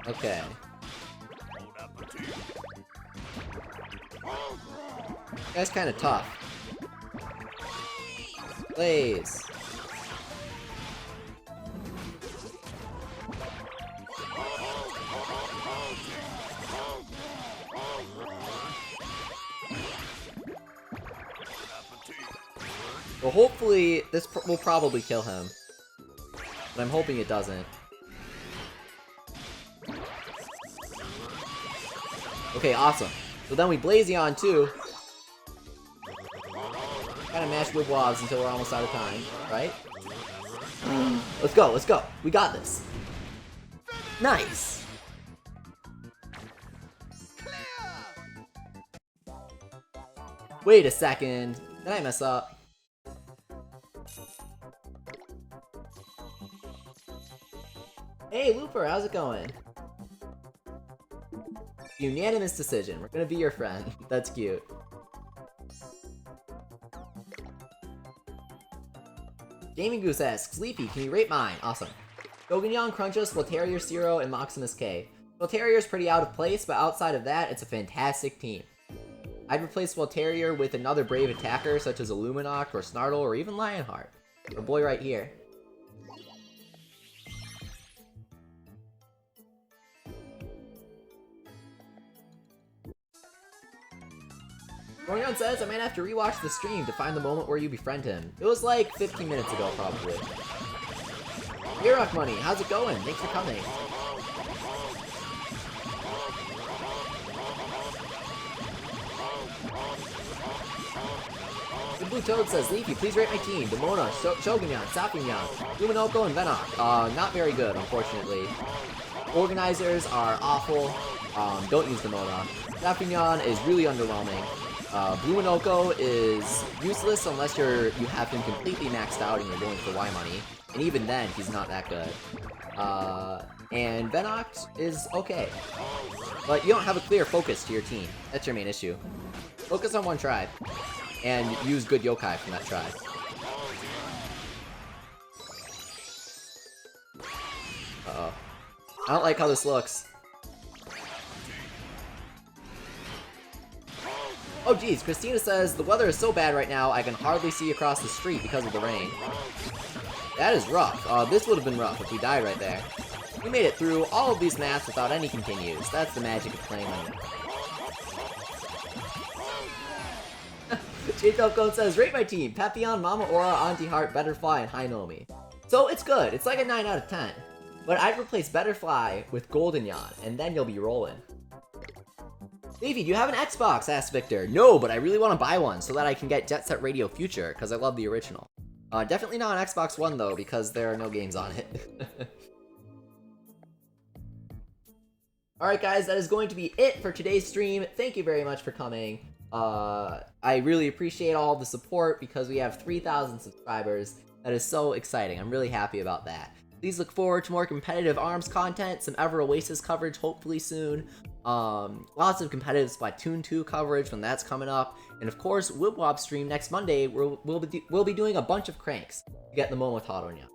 Okay. That's kind of tough. Blaze. Well, hopefully, this will probably kill him. But I'm hoping it doesn't. Okay, awesome. So then we Blazion too. Kind of mash Wibble Wobbles until we're almost out of time, right? Let's go, let's go. We got this. Nice. Wait a second. Did I mess up? Hey, Looper, how's it going? Unanimous decision. We're gonna be your friend. That's cute. Gaming Goose asks, Sleepy, can you rate mine? Awesome. Goganyan, Crunchus, Volterrier, Zero, and Maximus K. Volterrier's pretty out of place, but outside of that, it's a fantastic team. I'd replace Volterrier with another brave attacker such as Illuminoct or Snartle or even Lionheart. Our boy right here. Gorgon says, I might have to rewatch the stream to find the moment where you befriend him. It was like 15 minutes ago, probably. Rock Money, how's it going? Thanks for coming. The Blue Toad says, Leafy, please rate my team. Demona, Shogunyan, Sapinyan, Luminoko, and Venok. Not very good, unfortunately. Organizers are awful. Don't use Demona. Sapinyan is really underwhelming. Luminoko is useless unless you have him completely maxed out and you're going for Y money. And even then, he's not that good. And Venoct is okay. But you don't have a clear focus to your team. That's your main issue. Focus on one tribe. And use good yokai from that tribe. Uh-oh. I don't like how this looks. Oh geez, Christina says, the weather is so bad right now, I can hardly see across the street because of the rain. That is rough. This would have been rough if we died right there. We made it through all of these maps without any continues. That's the magic of playing on. J-Topcone says, rate my team. Papillon, Mama Aura, Auntie Heart, Betterfly, and Hinomi. So it's good. It's like a 9 out of 10. But I'd replace Betterfly with Golden Yan, and then you'll be rolling. Leafy, do you have an Xbox? Asked Victor. No, but I really want to buy one so that I can get Jet Set Radio Future, because I love the original. Definitely not an Xbox One, though, because there are no games on it. Alright guys, that is going to be it for today's stream. Thank you very much for coming. I really appreciate all the support because we have 3,000 subscribers. That is so exciting. I'm really happy about that. Please look forward to more competitive ARMS content, some Ever Oasis coverage hopefully soon, lots of competitive Splatoon 2 coverage when that's coming up, and of course, Wibble Wobble stream next Monday where we'll be doing a bunch of cranks to get the Momotaronya.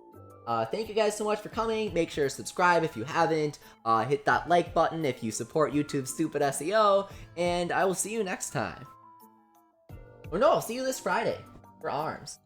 Thank you guys so much for coming. Make sure to subscribe if you haven't, hit that like button if you support YouTube's stupid SEO, and I will see you next time. Or no, I'll see you this Friday for ARMS.